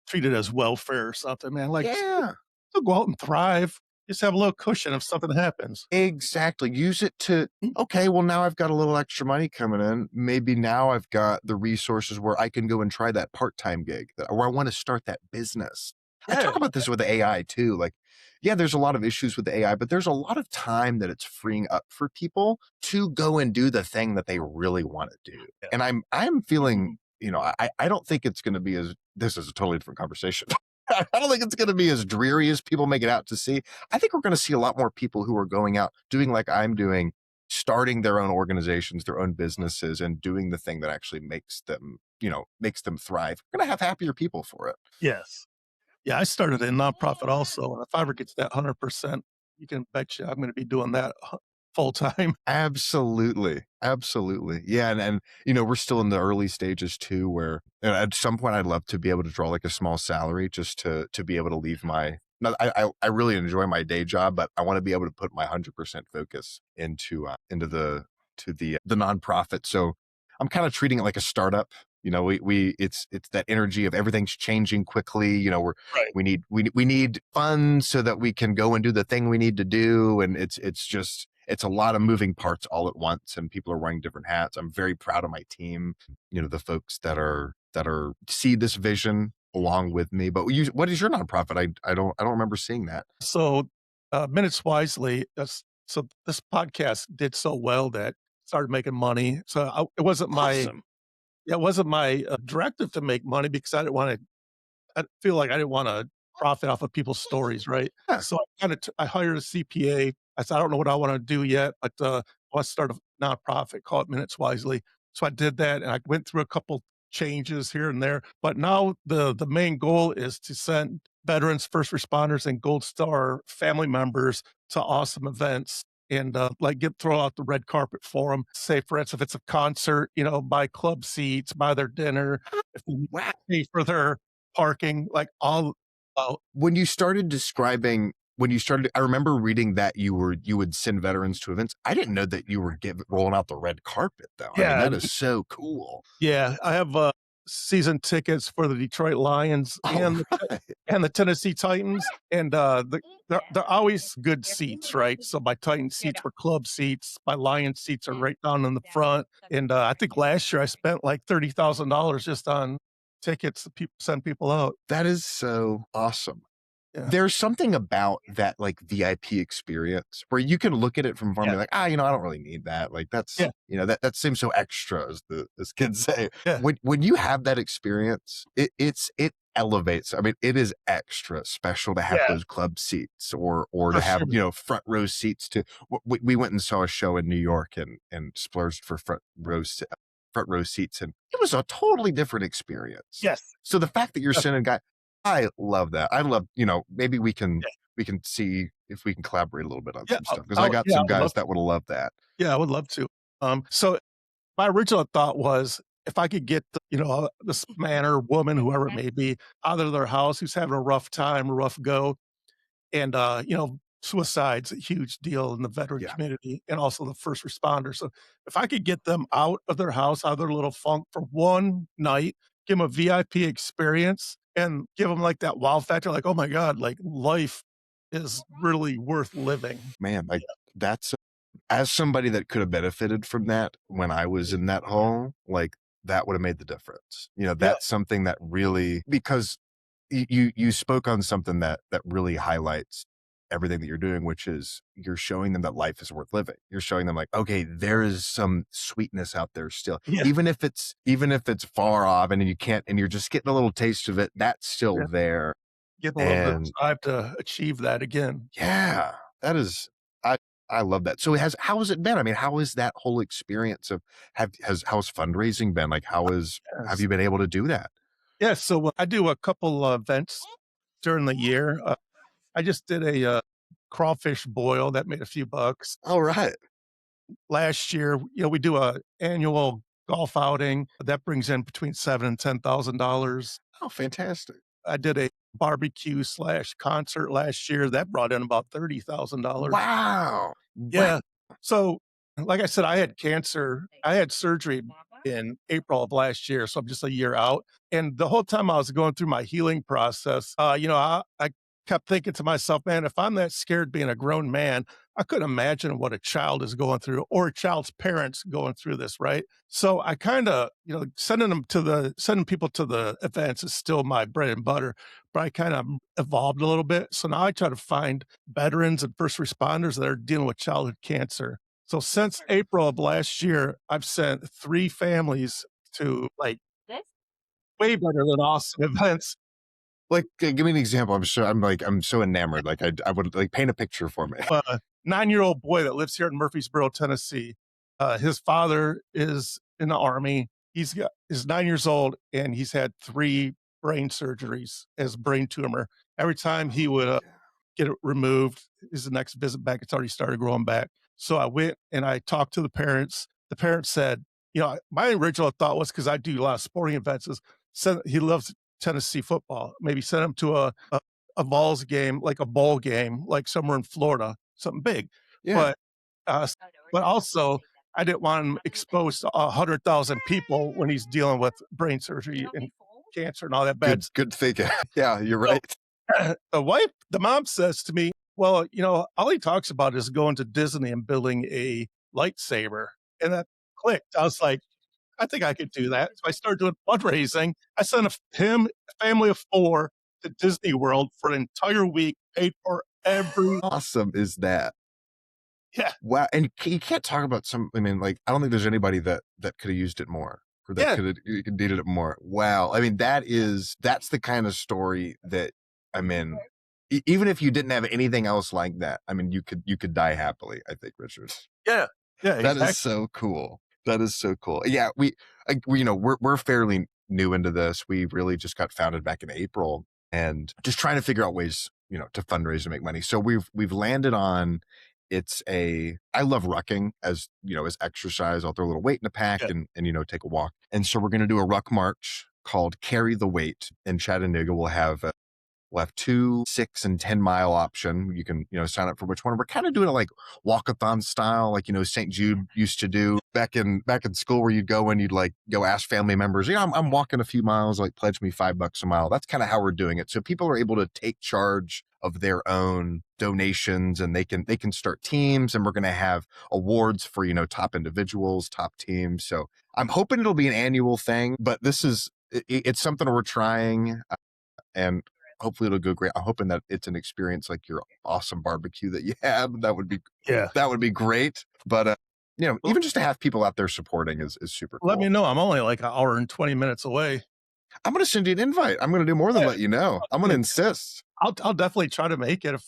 treat it as welfare or something, man. Like, still go out and thrive. Just have a little cushion if something happens. Exactly. Use it to, okay, well, now I've got a little extra money coming in. Maybe now I've got the resources where I can go and try that part-time gig, or I want to start that business. I talk about this with the AI too. Like, yeah, there's a lot of issues with the AI, but there's a lot of time that it's freeing up for people to go and do the thing that they really want to do. Yeah. And I'm feeling, I don't think it's going to be this is a totally different conversation. I don't think it's going to be as dreary as people make it out to see. I think we're going to see a lot more people who are going out, doing like I'm doing, starting their own organizations, their own businesses, and doing the thing that actually makes them thrive. We're going to have happier people for it. Yes. Yeah, I started a nonprofit also, and if I ever get to that 100%, you can bet you I'm going to be doing that full time. Absolutely. Yeah. And we're still in the early stages too, where at some point I'd love to be able to draw like a small salary just to be able to leave no, I really enjoy my day job, but I want to be able to put my 100% focus into the nonprofit. So I'm kind of treating it like a startup. It's that energy of everything's changing quickly. We need funds so that we can go and do the thing we need to do. And it's a lot of moving parts all at once, and people are wearing different hats. I'm very proud of my team, the folks that are see this vision along with me. But what is your nonprofit? I don't remember seeing that. So Minutes Wisely, so this podcast did so well that started making money. So it wasn't Awesome. it wasn't my directive to make money, because I feel like I didn't want to profit off of people's stories, right? Yeah. So I hired a CPA. I said, I don't know what I want to do yet, but I want to start a nonprofit, call it Minutes Wisely. So I did that, and I went through a couple changes here and there. But now the main goal is to send veterans, first responders, and Gold Star family members to awesome events, and throw out the red carpet for them. Say, for instance, if it's a concert, buy club seats, buy their dinner, if they pay for their parking, like all. When you started I remember reading that you would send veterans to events. I didn't know that you were rolling out the red carpet though. Yeah, I mean, that is so cool. Yeah, I have season tickets for the Detroit Lions and the Tennessee Titans, and they're always good seats, right? So my Titan seats were club seats, my Lion seats are right down in the front, and I think last year I spent like $30,000 just on tickets to send people out. That is so awesome. Yeah. There's something about that like VIP experience where you can look at it from far and be like, I don't really need that. Like that's, that seems so extra, as kids say. Yeah. When you have that experience, it elevates. I mean, it is extra special to have Yeah, those club seats or to for have, sure. front row seats to we went and saw a show in New York and splurged for front row seats, and it was a totally different experience. Yes. So the fact that you're Definitely. sending guy, I love that. I love, maybe we can see if we can collaborate a little bit on Yeah, some stuff because I got yeah, I some would guys love that would love that. yeah, I would love to. So my original thought was if I could get, this man or woman, whoever it may be, out of their house who's having a rough time, a rough go, and, suicide's a huge deal in the veteran Yeah, community and also the first responders. So if I could get them out of their house, out of their little funk for one night, give them a VIP experience and give them like that wow factor, like, oh my God, like life is really worth living. man, like that's as somebody that could have benefited from that when I was in that hole, like that would have made the difference. Yeah. That's something that really because you spoke on something that really highlights everything that you're doing, which is you're showing them that life is worth living. You're showing them like, okay, there is some sweetness out there still. Yeah. Even if it's far off and you can't and you're just getting a little taste of it, that's still Yeah. there. Give a little bit of And drive to achieve that again. yeah, that is I I love that. So how has it been? I mean, how is that whole experience of how's fundraising been? Like have Yes. you been able to do that? Yeah, so, I do a couple events during the year. I just did a, crawfish boil that made a few bucks. All right. Last year, we do a annual golf outing that brings in between seven and $10,000. Oh, fantastic. I did a barbecue/concert last year that brought in about $30,000. Wow. Wow. Yeah. So, like I said, I had cancer. I had surgery in April of last year, so I'm just a year out. And the whole time I was going through my healing process, I kept thinking to myself, man, if I'm that scared being a grown man, I couldn't imagine what a child is going through or a child's parents going through this, right? So I kind of, sending people to the events is still my bread and butter, but I kind of evolved a little bit. So now I try to find veterans and first responders that are dealing with childhood cancer. So since April of last year, I've sent 3 families to, like, way better than awesome events. Like, give me an example. I'm so enamored. Like, I would like paint a picture for me. A 9-year-old boy that lives here in Murfreesboro, Tennessee. His father is in the Army. He's 9 years old, and he's had 3 brain surgeries as a brain tumor. Every time he would, get it removed, his next visit back, it's already started growing back. So I went and I talked to the parents. The parents said, my original thought was because I do a lot of sporting events, is he loves Tennessee football. Maybe send him to a Vols game, like a bowl game, like somewhere in Florida, something big. Yeah. But but also I didn't want him exposed to 100,000 people when he's dealing with brain surgery and cancer and all that bad Good thinking. Yeah, you're stuff. right. The mom says to me, well, all he talks about is going to Disney and building a lightsaber. And that clicked. I was like, I think I could do that. So I started doing fundraising. I sent a family of 4 to Disney World for an entire week, paid for every Awesome is that? yeah, Wow. And you can't talk about I mean, like, I don't think there's anybody that could have used it more or that yeah, could have needed it more. Wow. I mean, that's the kind of story that I'm in. Even if you didn't have anything else like that, I mean, you could die happily, I think, Richard. yeah, yeah, That exactly. is so cool. That is so cool. Yeah, we're fairly new into this. We really just got founded back in April and just trying to figure out ways, to fundraise and make money. So we've landed on I love rucking as exercise. I'll throw a little weight in a pack Yeah, and take a walk. And so we're going to do a ruck march called Carry the Weight in Chattanooga. We'll have 2, 6, and 10-mile option. You can, sign up for which one. We're kind of doing it like walkathon style, like, St. Jude used to do back in school where you'd go and you'd like go ask family members, I'm walking a few miles, like pledge me $5 a mile. That's kind of how we're doing it. So people are able to take charge of their own donations and they can start teams, and we're going to have awards for, top individuals, top teams. So I'm hoping it'll be an annual thing, but it's something we're trying. And hopefully it'll go great. I'm hoping that it's an experience like your awesome barbecue that you had. yeah. That would be great. But Well, even just to have people out there supporting is super let me cool. know. I'm only like an hour and 20 minutes away. I'm going to send you an invite. I'm going to do more than Yeah, let you know. I'm going to yeah, insist. I'll definitely try to make it if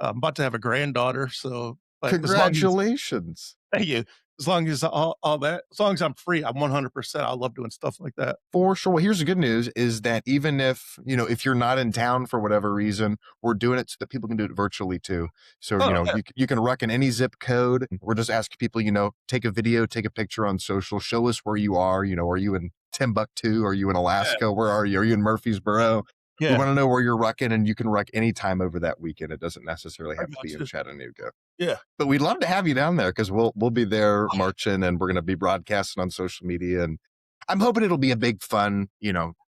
I'm about to have a granddaughter. So, but as long as Congratulations. thank you, as long as I'm free, I'm 100%. I love doing stuff like that. For sure. Well, here's the good news is that even if, if you're not in town for whatever reason, we're doing it so that people can do it virtually too. So, Oh yeah, you can ruck in any zip code. We're just asking people, take a video, take a picture on social, show us where you are. Are you in Timbuktu? Are you in yeah, Alaska? Where are you? Are you in Murfreesboro? We yeah. want to know where you're rucking, and you can ruck anytime over that weekend. It doesn't necessarily I have to be got in you. Chattanooga. Yeah, But we'd love to have you down there because we'll be there marching, and we're going to be broadcasting on social media. And I'm hoping it'll be a big fun,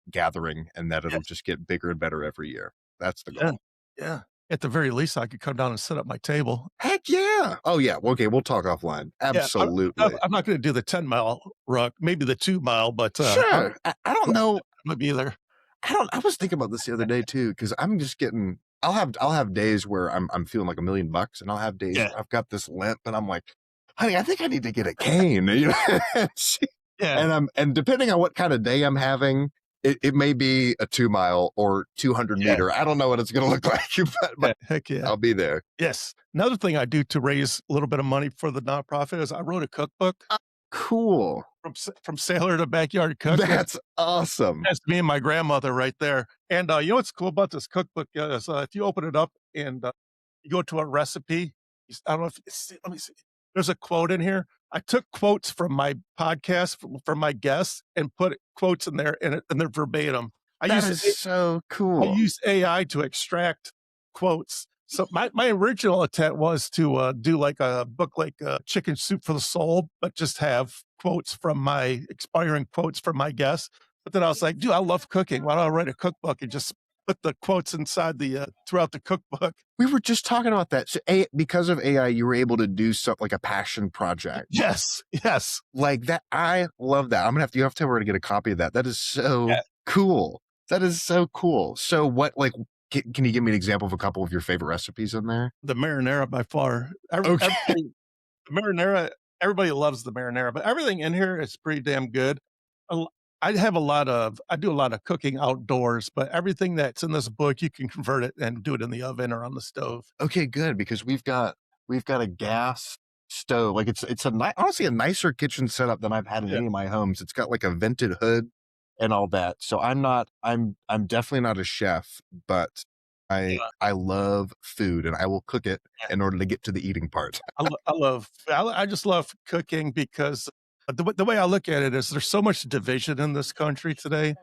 gathering, and that it'll yes, just get bigger and better every year. That's the yeah, goal. yeah. At the very least, I could come down and set up my table. Heck yeah. Oh yeah. Well, okay, we'll talk offline. Yeah, Absolutely. I'm not going to do the 10-mile ruck, maybe the 2 mile, but Sure. I don't know. I'm gonna be there. I was thinking about this the other day too, because I'm just getting I'll have days where I'm feeling like $1,000,000, and I'll have days Yeah, where I've got this limp and I'm like, honey, I think I need to get a cane. yeah, And depending on what kind of day I'm having, it may be a 2 mile or 200 yeah, meter. I don't know what it's gonna look like, but yeah. Heck yeah. I'll be there. Yes. Another thing I do to raise a little bit of money for the nonprofit is I wrote a cookbook Cool. from sailor to backyard cook. That's awesome. That's me and my grandmother right there. And you know what's cool about this cookbook is if you open it up and you go to a recipe, I don't know if let me see. There's a quote in here. I took quotes from my podcast from my guests and put quotes in there and they're verbatim. I That use is so I cool. use AI to extract quotes. So my original intent was to do like a book like Chicken Soup for the Soul, but just have quotes from my expiring quotes from my guests. But then I was like, dude, I love cooking. Why don't I write a cookbook and just put the quotes inside the throughout the cookbook? We were just talking about that. So because of AI, you were able to do something like a passion project. Yes, yes, Like that. I love that. You have to tell her to get a copy of that. That is so yeah. cool. That is so cool. So what, like, can you give me an example of a couple of your favorite recipes in there? The marinara by far. Okay. The marinara, everybody loves the marinara, but everything in here is pretty damn good. A l- I do a lot of cooking outdoors, but everything that's in this book, you can convert it and do it in the oven or on the stove. Okay, good, because we've got a gas stove. Like it's honestly a nicer kitchen setup than I've had in Yeah. any of my homes. It's got like a vented hood and all that. So I'm definitely not a chef, but Yeah. I love food, and I will cook it in order to get to the eating part. I just love cooking because the way I look at it is there's so much division in this country today.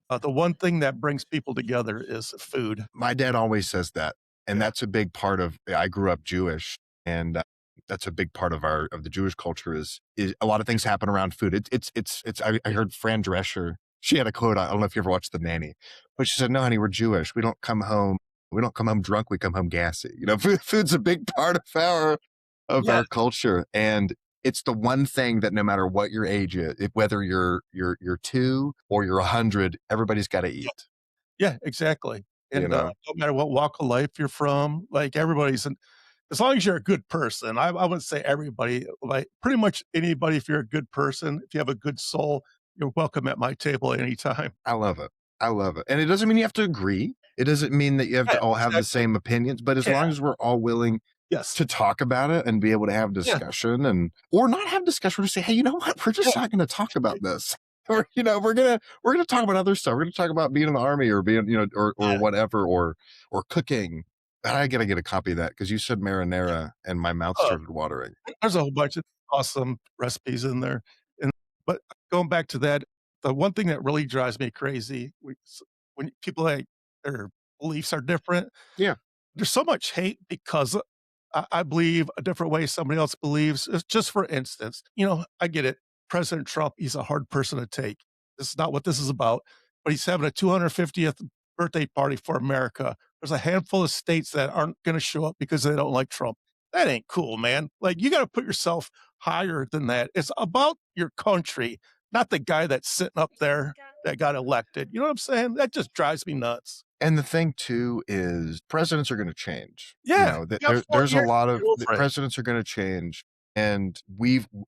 The one thing that brings people together is food. My dad always says that, and Yeah. that's a big part of. I grew up Jewish, and that's a big part of the Jewish culture is a lot of things happen around food. It's. I heard Fran Drescher. She had a quote. I don't know if you ever watched The Nanny, but she said, "No, honey, we're Jewish. We don't come home. We don't come home drunk. We come home gassy. Food's a big part of Yeah. our culture, and it's the one thing that no matter what your age is, whether you're 2 or you're 100, everybody's got to eat. Yeah, exactly. You And, know, no matter what walk of life you're from, like, everybody's an as long as you're a good person, I wouldn't say everybody, like, pretty much anybody, if you're a good person, if you have a good soul, you're welcome at my table at any time. I love it. I love it. And it doesn't mean you have to agree. It doesn't mean that you have to Yeah, all have the exactly. same opinions, but as Yeah, long as we're all willing yes. to talk about it and be able to have Yeah, discussion or not have discussion, or just say, hey, you know what? We're yeah, just not going to talk about this. Or, we're gonna talk about other stuff. We're gonna talk about being in the army or being, or yeah. whatever, or cooking. I gotta get a copy of that because you said marinara and my mouth Oh, started watering. there's a whole bunch of awesome recipes in there, and but going back to that, the one thing that really drives me crazy, when people, like, their beliefs are different, Yeah. there's so much hate because I believe a different way somebody else believes. It's just for instance, I get it. President Trump, he's a hard person to take. This is not what this is about, but he's having a 250th birthday party for America. There's a handful of states that aren't going to show up because they don't like Trump. That ain't cool, man. Like, you got to put yourself higher than that. It's about your country, not the guy that's sitting up there that got elected. You know what I'm saying? That just drives me nuts. And the thing too is presidents are going to change. Yeah, That you got 4 there's a years lot to of get over it. presidents are going to change, and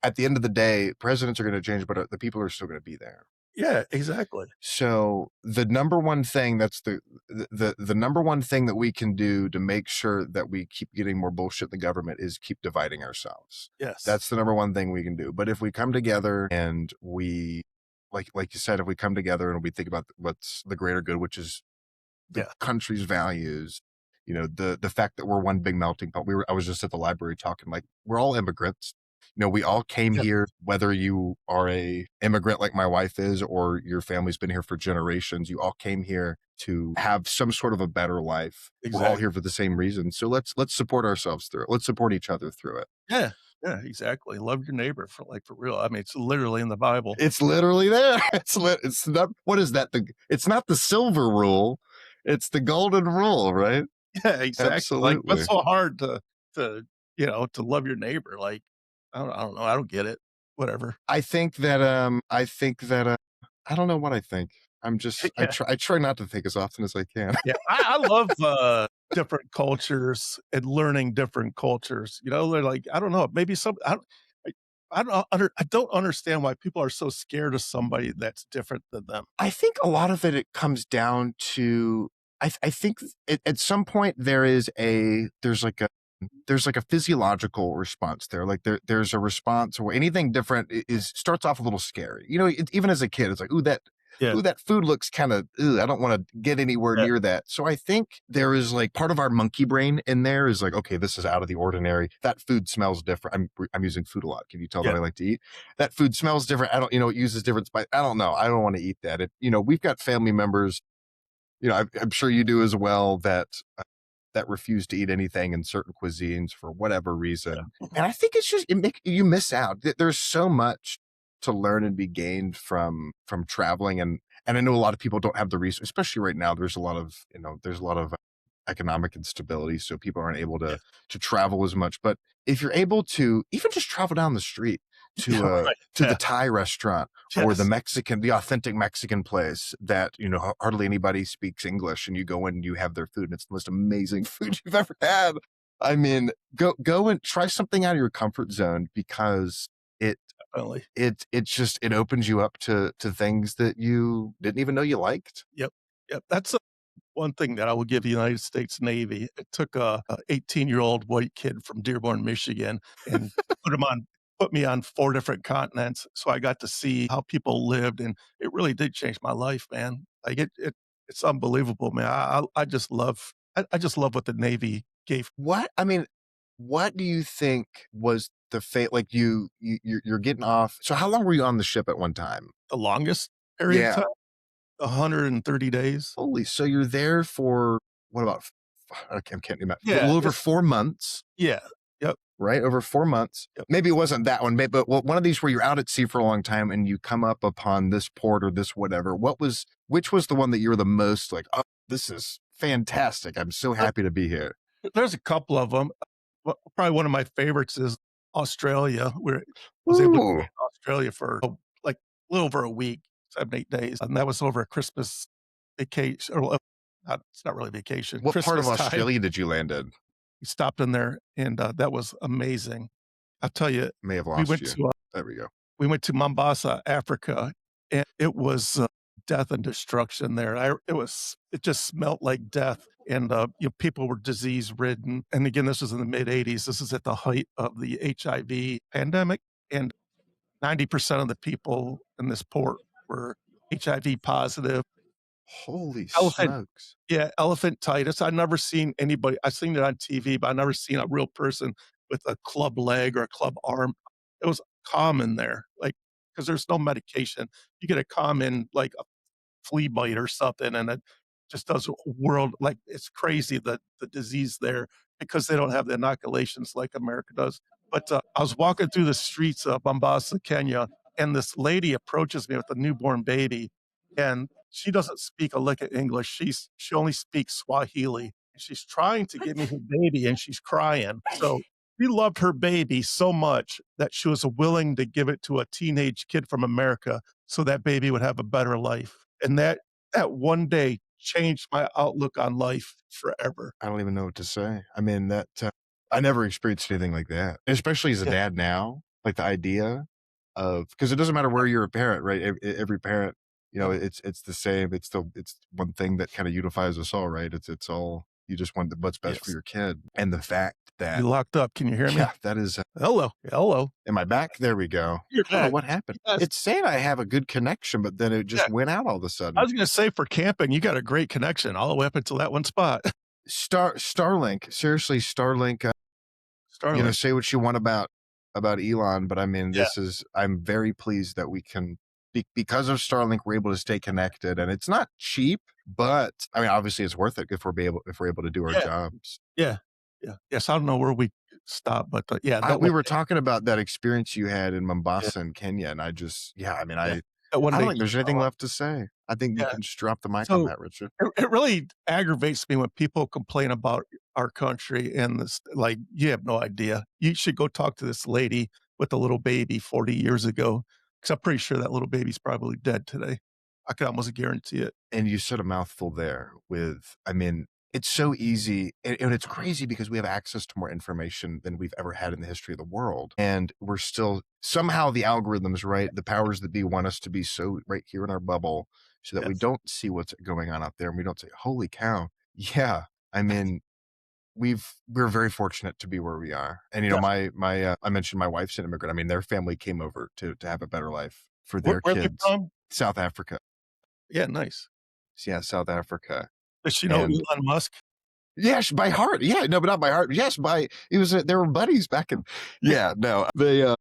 at the end of the day, presidents are going to change, but the people are still going to be there. Yeah, exactly. So the number one thing the number one thing that we can do to make sure that we keep getting more bullshit in the government is keep dividing ourselves. Yes. That's the number one thing we can do. But if we come together and we like you said, if we come together and we think about what's the greater good, which is the Yeah. country's values, you know, the fact that we're one big melting pot. I was just at the library talking, like, we're all immigrants. You know, we all came Yeah. here, whether you are a immigrant like my wife is, or your family's been here for generations, you all came here to have some sort of a better life. We're all Exactly. here for the same reason. So let's support ourselves through it. Let's support each other through it. Yeah. Yeah, exactly. Love your neighbor for real. I mean, it's literally in the Bible. It's literally there. It's not, what is that? It's not the silver rule. It's the golden rule, right? Yeah, exactly. Like, Absolutely. what's so hard to, to love your neighbor? Like, I don't know. I don't get it. Whatever. I don't know what I think. Yeah. I try not to think as often as I can. Yeah. I love different cultures and learning different cultures. You know, they're like, I don't know, maybe I don't understand why people are so scared of somebody that's different than them. I think a lot of it comes down to I think at some point there's like a physiological response there. Like there's a response where anything different is starts off a little scary. You know, even as a kid, it's like, Yeah. ooh, that food looks kind of, I don't want to get anywhere Yeah. near that. So I think there is like part of our monkey brain in there is like, okay, this is out of the ordinary. That food smells different. I'm using food a lot. Can you tell that Yeah. I like to eat? That food smells different. I don't, it uses different spice. I don't know. I don't want to eat that. We've got family members, I'm sure you do as well, that refuse to eat anything in certain cuisines for whatever reason. And I think it's just you miss out. There's so much to learn and be gained from traveling, and I know a lot of people don't have the resources, especially right now. There's a lot of economic instability, so people aren't able Yeah. to travel as much. But if you're able to even just travel down the street Yeah. Right. to the Yeah. Thai restaurant or Yes. the authentic Mexican place that, hardly anybody speaks English, and you go in and you have their food and it's the most amazing food you've ever had. I mean, go and try something out of your comfort zone, because Definitely. it opens you up to things that you didn't even know you liked. Yep. Yep. That's one thing that I will give the United States Navy. It took a 18-year-old white kid from Dearborn, Michigan, and put me on 4 different continents, so I got to see how people lived, and it really did change my life, man. Like, it's unbelievable, man. I just love what the Navy gave. What do you think was the fate? Like you're getting off. So how long were you on the ship at one time? The longest period of Yeah. time, 130 days. Holy, so you're there for what about? I can't imagine. A Yeah, little over 4 months, yeah. Yep, right? Over 4 months. yep. Maybe it wasn't that one, but one of these where you're out at sea for a long time and you come up upon this port or this whatever. Which was the one that you were the most like? Oh, this is fantastic! I'm so happy to be here. There's a couple of them. Probably one of my favorites is Australia, where I was able to be Ooh, in Australia for, like, a little over a week, 7, 8 days, and that was over a Christmas vacation, or, it's not really vacation, what part of Christmas time. Australia did you land in? We stopped in there, and, that was amazing. I'll tell you, May have we lost went you. to, uh There we go. we went to Mombasa, Africa, and it was, death and destruction there. It just smelt like death, and, people were disease ridden. And again, this was in the mid '80s. This is at the height of the HIV pandemic, and 90% of the people in this port were HIV positive. Holy Elephant, smokes. yeah, elephantitis. I've seen it on TV, but I've never seen a real person with a club leg or a club arm. It was common there, like, because there's no medication. You get a common, like, flea bite or something, and it just does it's crazy, the disease there, because they don't have the inoculations like America does. But, I was walking through the streets of Mombasa, Kenya, and this lady approaches me with a newborn baby, and she doesn't speak a lick of English. She only speaks Swahili. She's trying to give me her baby, and she's crying. So she loved her baby so much that she was willing to give it to a teenage kid from America so that baby would have a better life. And that one day changed my outlook on life forever. I don't even know what to say. I mean, I never experienced anything like that, especially as a Yeah, dad now. Like the idea of, because it doesn't matter where you're a parent, right? Every parent You know, Yeah. it's the same. It's one thing that kind of unifies us all, right? It's all you just want what's best for Yes. your kid, and the fact that You locked up. Can you hear me? yeah, that is. Hello. Hello. Am I back? There we go. You're I don't know back. what happened. Yes. It's saying I have a good connection, but then it Yeah. just went out all of a I sudden. was gonna say for camping, you got a great connection all the way up until that one spot. Starlink, seriously, Starlink. You know, Starlink. say what you want about Elon, but I mean, Yeah. I'm very pleased that we can because of Starlink, we're able to stay connected, and it's not cheap, but I mean, obviously, it's worth it if we're able to do our Yeah. jobs. Yeah. Yeah. Yes. I don't know where we stop, but yeah, that We one were day. talking about that experience you had in Yeah. Mombasa in Kenya, and yeah, I mean, Yeah. That one I don't day. think there's anything left to say. I think you Yeah. can just drop the mic on So that, Richard. it really aggravates me when people complain about our country and this. Like, you have no idea. You should go talk to this lady with a little baby 40 years ago, because I'm pretty sure that little baby's probably dead today. I could almost guarantee it. And you said a mouthful there with, I mean, it's so easy and it's crazy because we have access to more information than we've ever had in the history of the world. And we're still somehow the algorithms, right? The powers that be want us to be so right here in our bubble so that we Yes. don't see what's going on out there. And we don't say, holy cow. Yeah. I mean, we're very fortunate to be where we are. And, you know, Def- I mentioned my wife's an immigrant. I mean, their family came over to have a better life for where, their where are they kids. from? South Africa. Yeah, nice. Yeah. South Africa. Does she know And Elon Musk? yes, by heart. Yeah, no, but not by heart. Yes, by it was they were buddies back in. Yeah, no, they.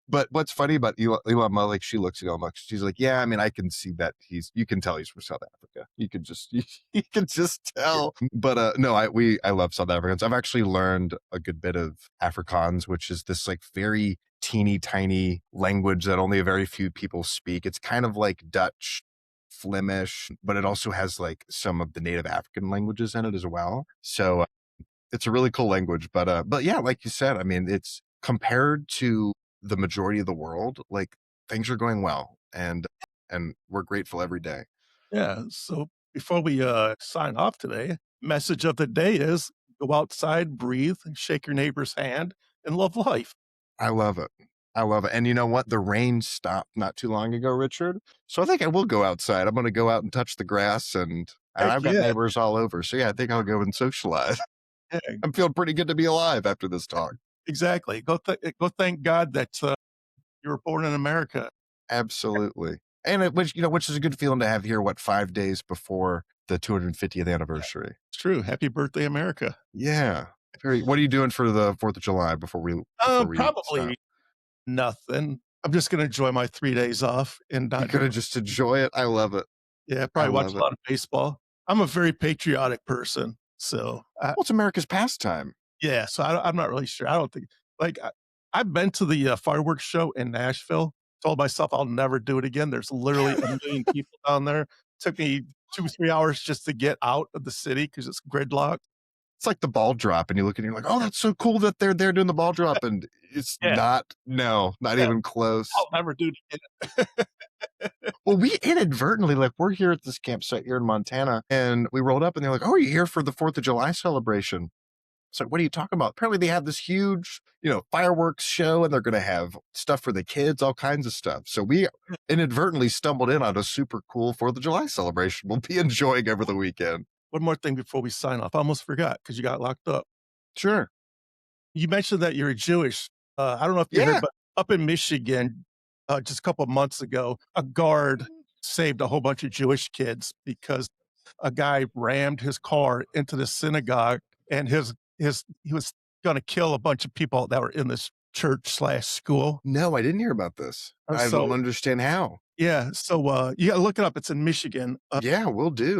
But what's funny about Elon Musk? Like she looks at Elon Musk. She's like, yeah, I mean, I can see that you can tell he's from South Africa. You can just you can just tell. But no, I love South Africans. I've actually learned a good bit of Afrikaans, which is this like very teeny tiny language that only a very few people speak. It's kind of like Dutch, Flemish, but it also has like some of the native African languages in it as well. So it's a really cool language. But yeah, like you said, I mean, it's compared to the majority of the world, like things are going well, and we're grateful every day. Yeah. So before we sign off today, message of the day is go outside, breathe, shake your neighbor's hand, and love life. I love it. I love it. And you know what? The rain stopped not too long ago, Richard. So I think I will go outside. I'm going to go out and touch the grass, and Heck I've got yeah. neighbors all over. So yeah, I think I'll go and socialize. Yeah, I'm feeling pretty good to be alive after this talk. exactly. Go thank God that you were born in America. Absolutely. And which is a good feeling to have here, 5 days before the 250th anniversary. It's true. Happy birthday, America. Yeah. What are you doing for the 4th of July before we stop? Probably nothing. I'm just gonna enjoy my 3 days off and You're not do. gonna just enjoy it. I love it. Yeah, I probably watch love a it. lot of baseball. I'm a very patriotic person, so Well, it's America's pastime. yeah. So I'm not really sure. I don't think like I've been to the fireworks show in Nashville. Told myself I'll never do it again. There's literally a million people down there. Took me 2 3 hours just to get out of the city because it's gridlocked. It's like the ball drop, and you look and you're like, oh, that's so cool that they're there doing the ball drop, and it's Yeah, not yeah. even close. I'll never do it again. Well, we inadvertently, like, we're here at this campsite here in Montana, and we rolled up, and they're like, "Oh, are you here for the 4th of July celebration?" It's like, "What are you talking about?" Apparently, they have this huge, fireworks show, and they're going to have stuff for the kids, all kinds of stuff. So we inadvertently stumbled in on a super cool 4th of July celebration. We'll be enjoying over the weekend. One more thing before we sign off. I almost forgot because you got locked up. Sure. You mentioned that you're Jewish. I don't know if you Yeah. heard, but up in Michigan, just a couple of months ago, a guard saved a whole bunch of Jewish kids because a guy rammed his car into the synagogue, and he was going to kill a bunch of people that were in this church/school. No, I didn't hear about this. I So don't understand how. yeah, so you got to look it up. It's in Michigan. Yeah, we'll do.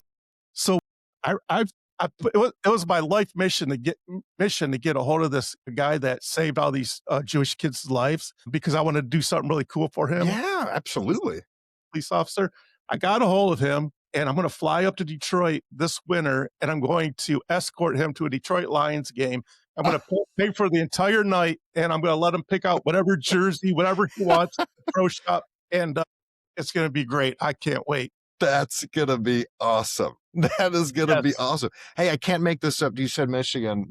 So it was my life mission to get a hold of this guy that saved all these Jewish kids' lives because I want to do something really cool for him. Yeah, absolutely. Police officer. I got a hold of him, and I'm going to fly up to Detroit this winter, and I'm going to escort him to a Detroit Lions game. I'm going to pay for the entire night, and I'm going to let him pick out whatever jersey, whatever he wants, pro shop, and it's going to be great. I can't wait. That's going to be awesome. That is going to be awesome. Hey, I can't make this up. You said Michigan.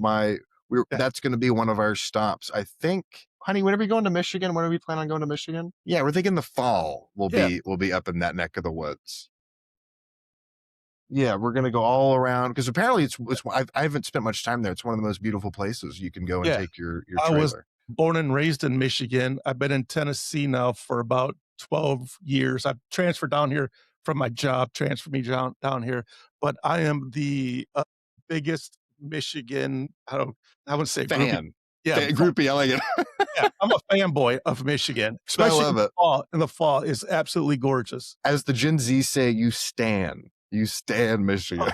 That's going to be one of our stops. I think honey, when are we going to Michigan? When are we planning on going to Michigan? Yeah, we're thinking the fall. Yeah. We'll be up in that neck of the woods. Yeah, we're gonna go all around because apparently I haven't spent much time there. It's one of the most beautiful places you can go and Yeah. take your I was trailer. born and raised in Michigan. I've been in Tennessee now for about 12 years. I've transferred down here from my job, transferred me down here, but I am the biggest Michigan. I wouldn't say groupie. Fan. Yeah, Groupie, I like it. yeah, I'm a fanboy of Michigan, I especially love in the it. fall. In the fall is absolutely gorgeous. As the Gen Z say, you stan. You stan Michigan.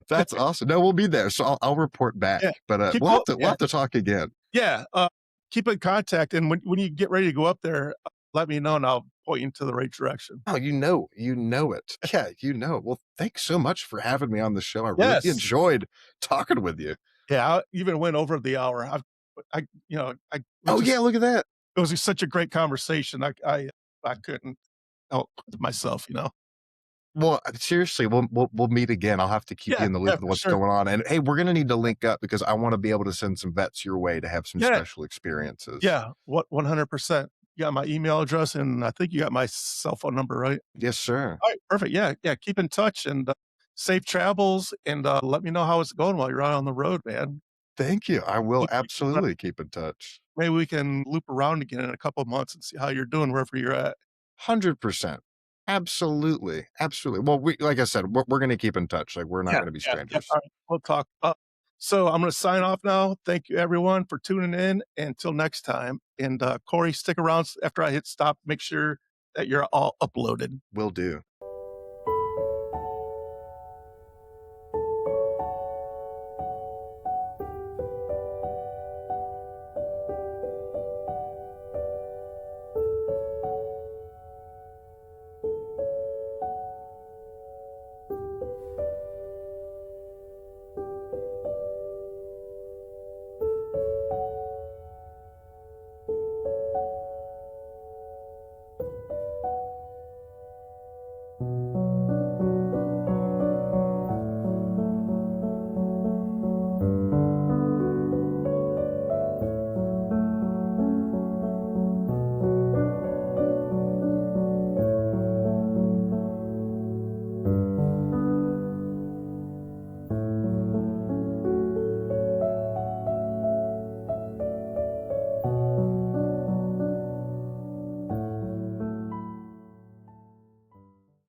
That's awesome. No, we'll be there. So I'll report back. Yeah, But keep we'll all, have to talk again. yeah. Keep in contact, and when you get ready to go up there, let me know, and I'll point you into the right direction. Oh, you know it. Yeah, you know it. Well, thanks so much for having me on the show. I really Yes. enjoyed talking with you. Yeah, I even went over the hour. Oh yeah, look at that. It was just such a great conversation. I couldn't help myself, Well, seriously, we'll meet again. I'll have to keep you in the loop Yeah, of for what's sure. going on. And hey, we're gonna need to link up because I want to be able to send some vets your way to have some Yeah, special experiences. yeah, what 100%. You got my email address, and I think you got my cell phone number, right? Yes, sir. All right, perfect. Yeah, yeah. Keep in touch and safe travels, and let me know how it's going while you're out on the road, man. Thank you. I will Keep- absolutely keep in touch. Maybe we can loop around again in a couple of months and see how you're doing wherever you're at. 100%. Absolutely. Absolutely. Well, like I said, we're going to keep in touch. Like, we're not Yeah, going to be yeah, yeah. strangers. All right, we'll talk. So I'm going to sign off now. Thank you, everyone, for tuning in. Until next time. And Corey, stick around after I hit stop. Make sure that you're all uploaded. Will do.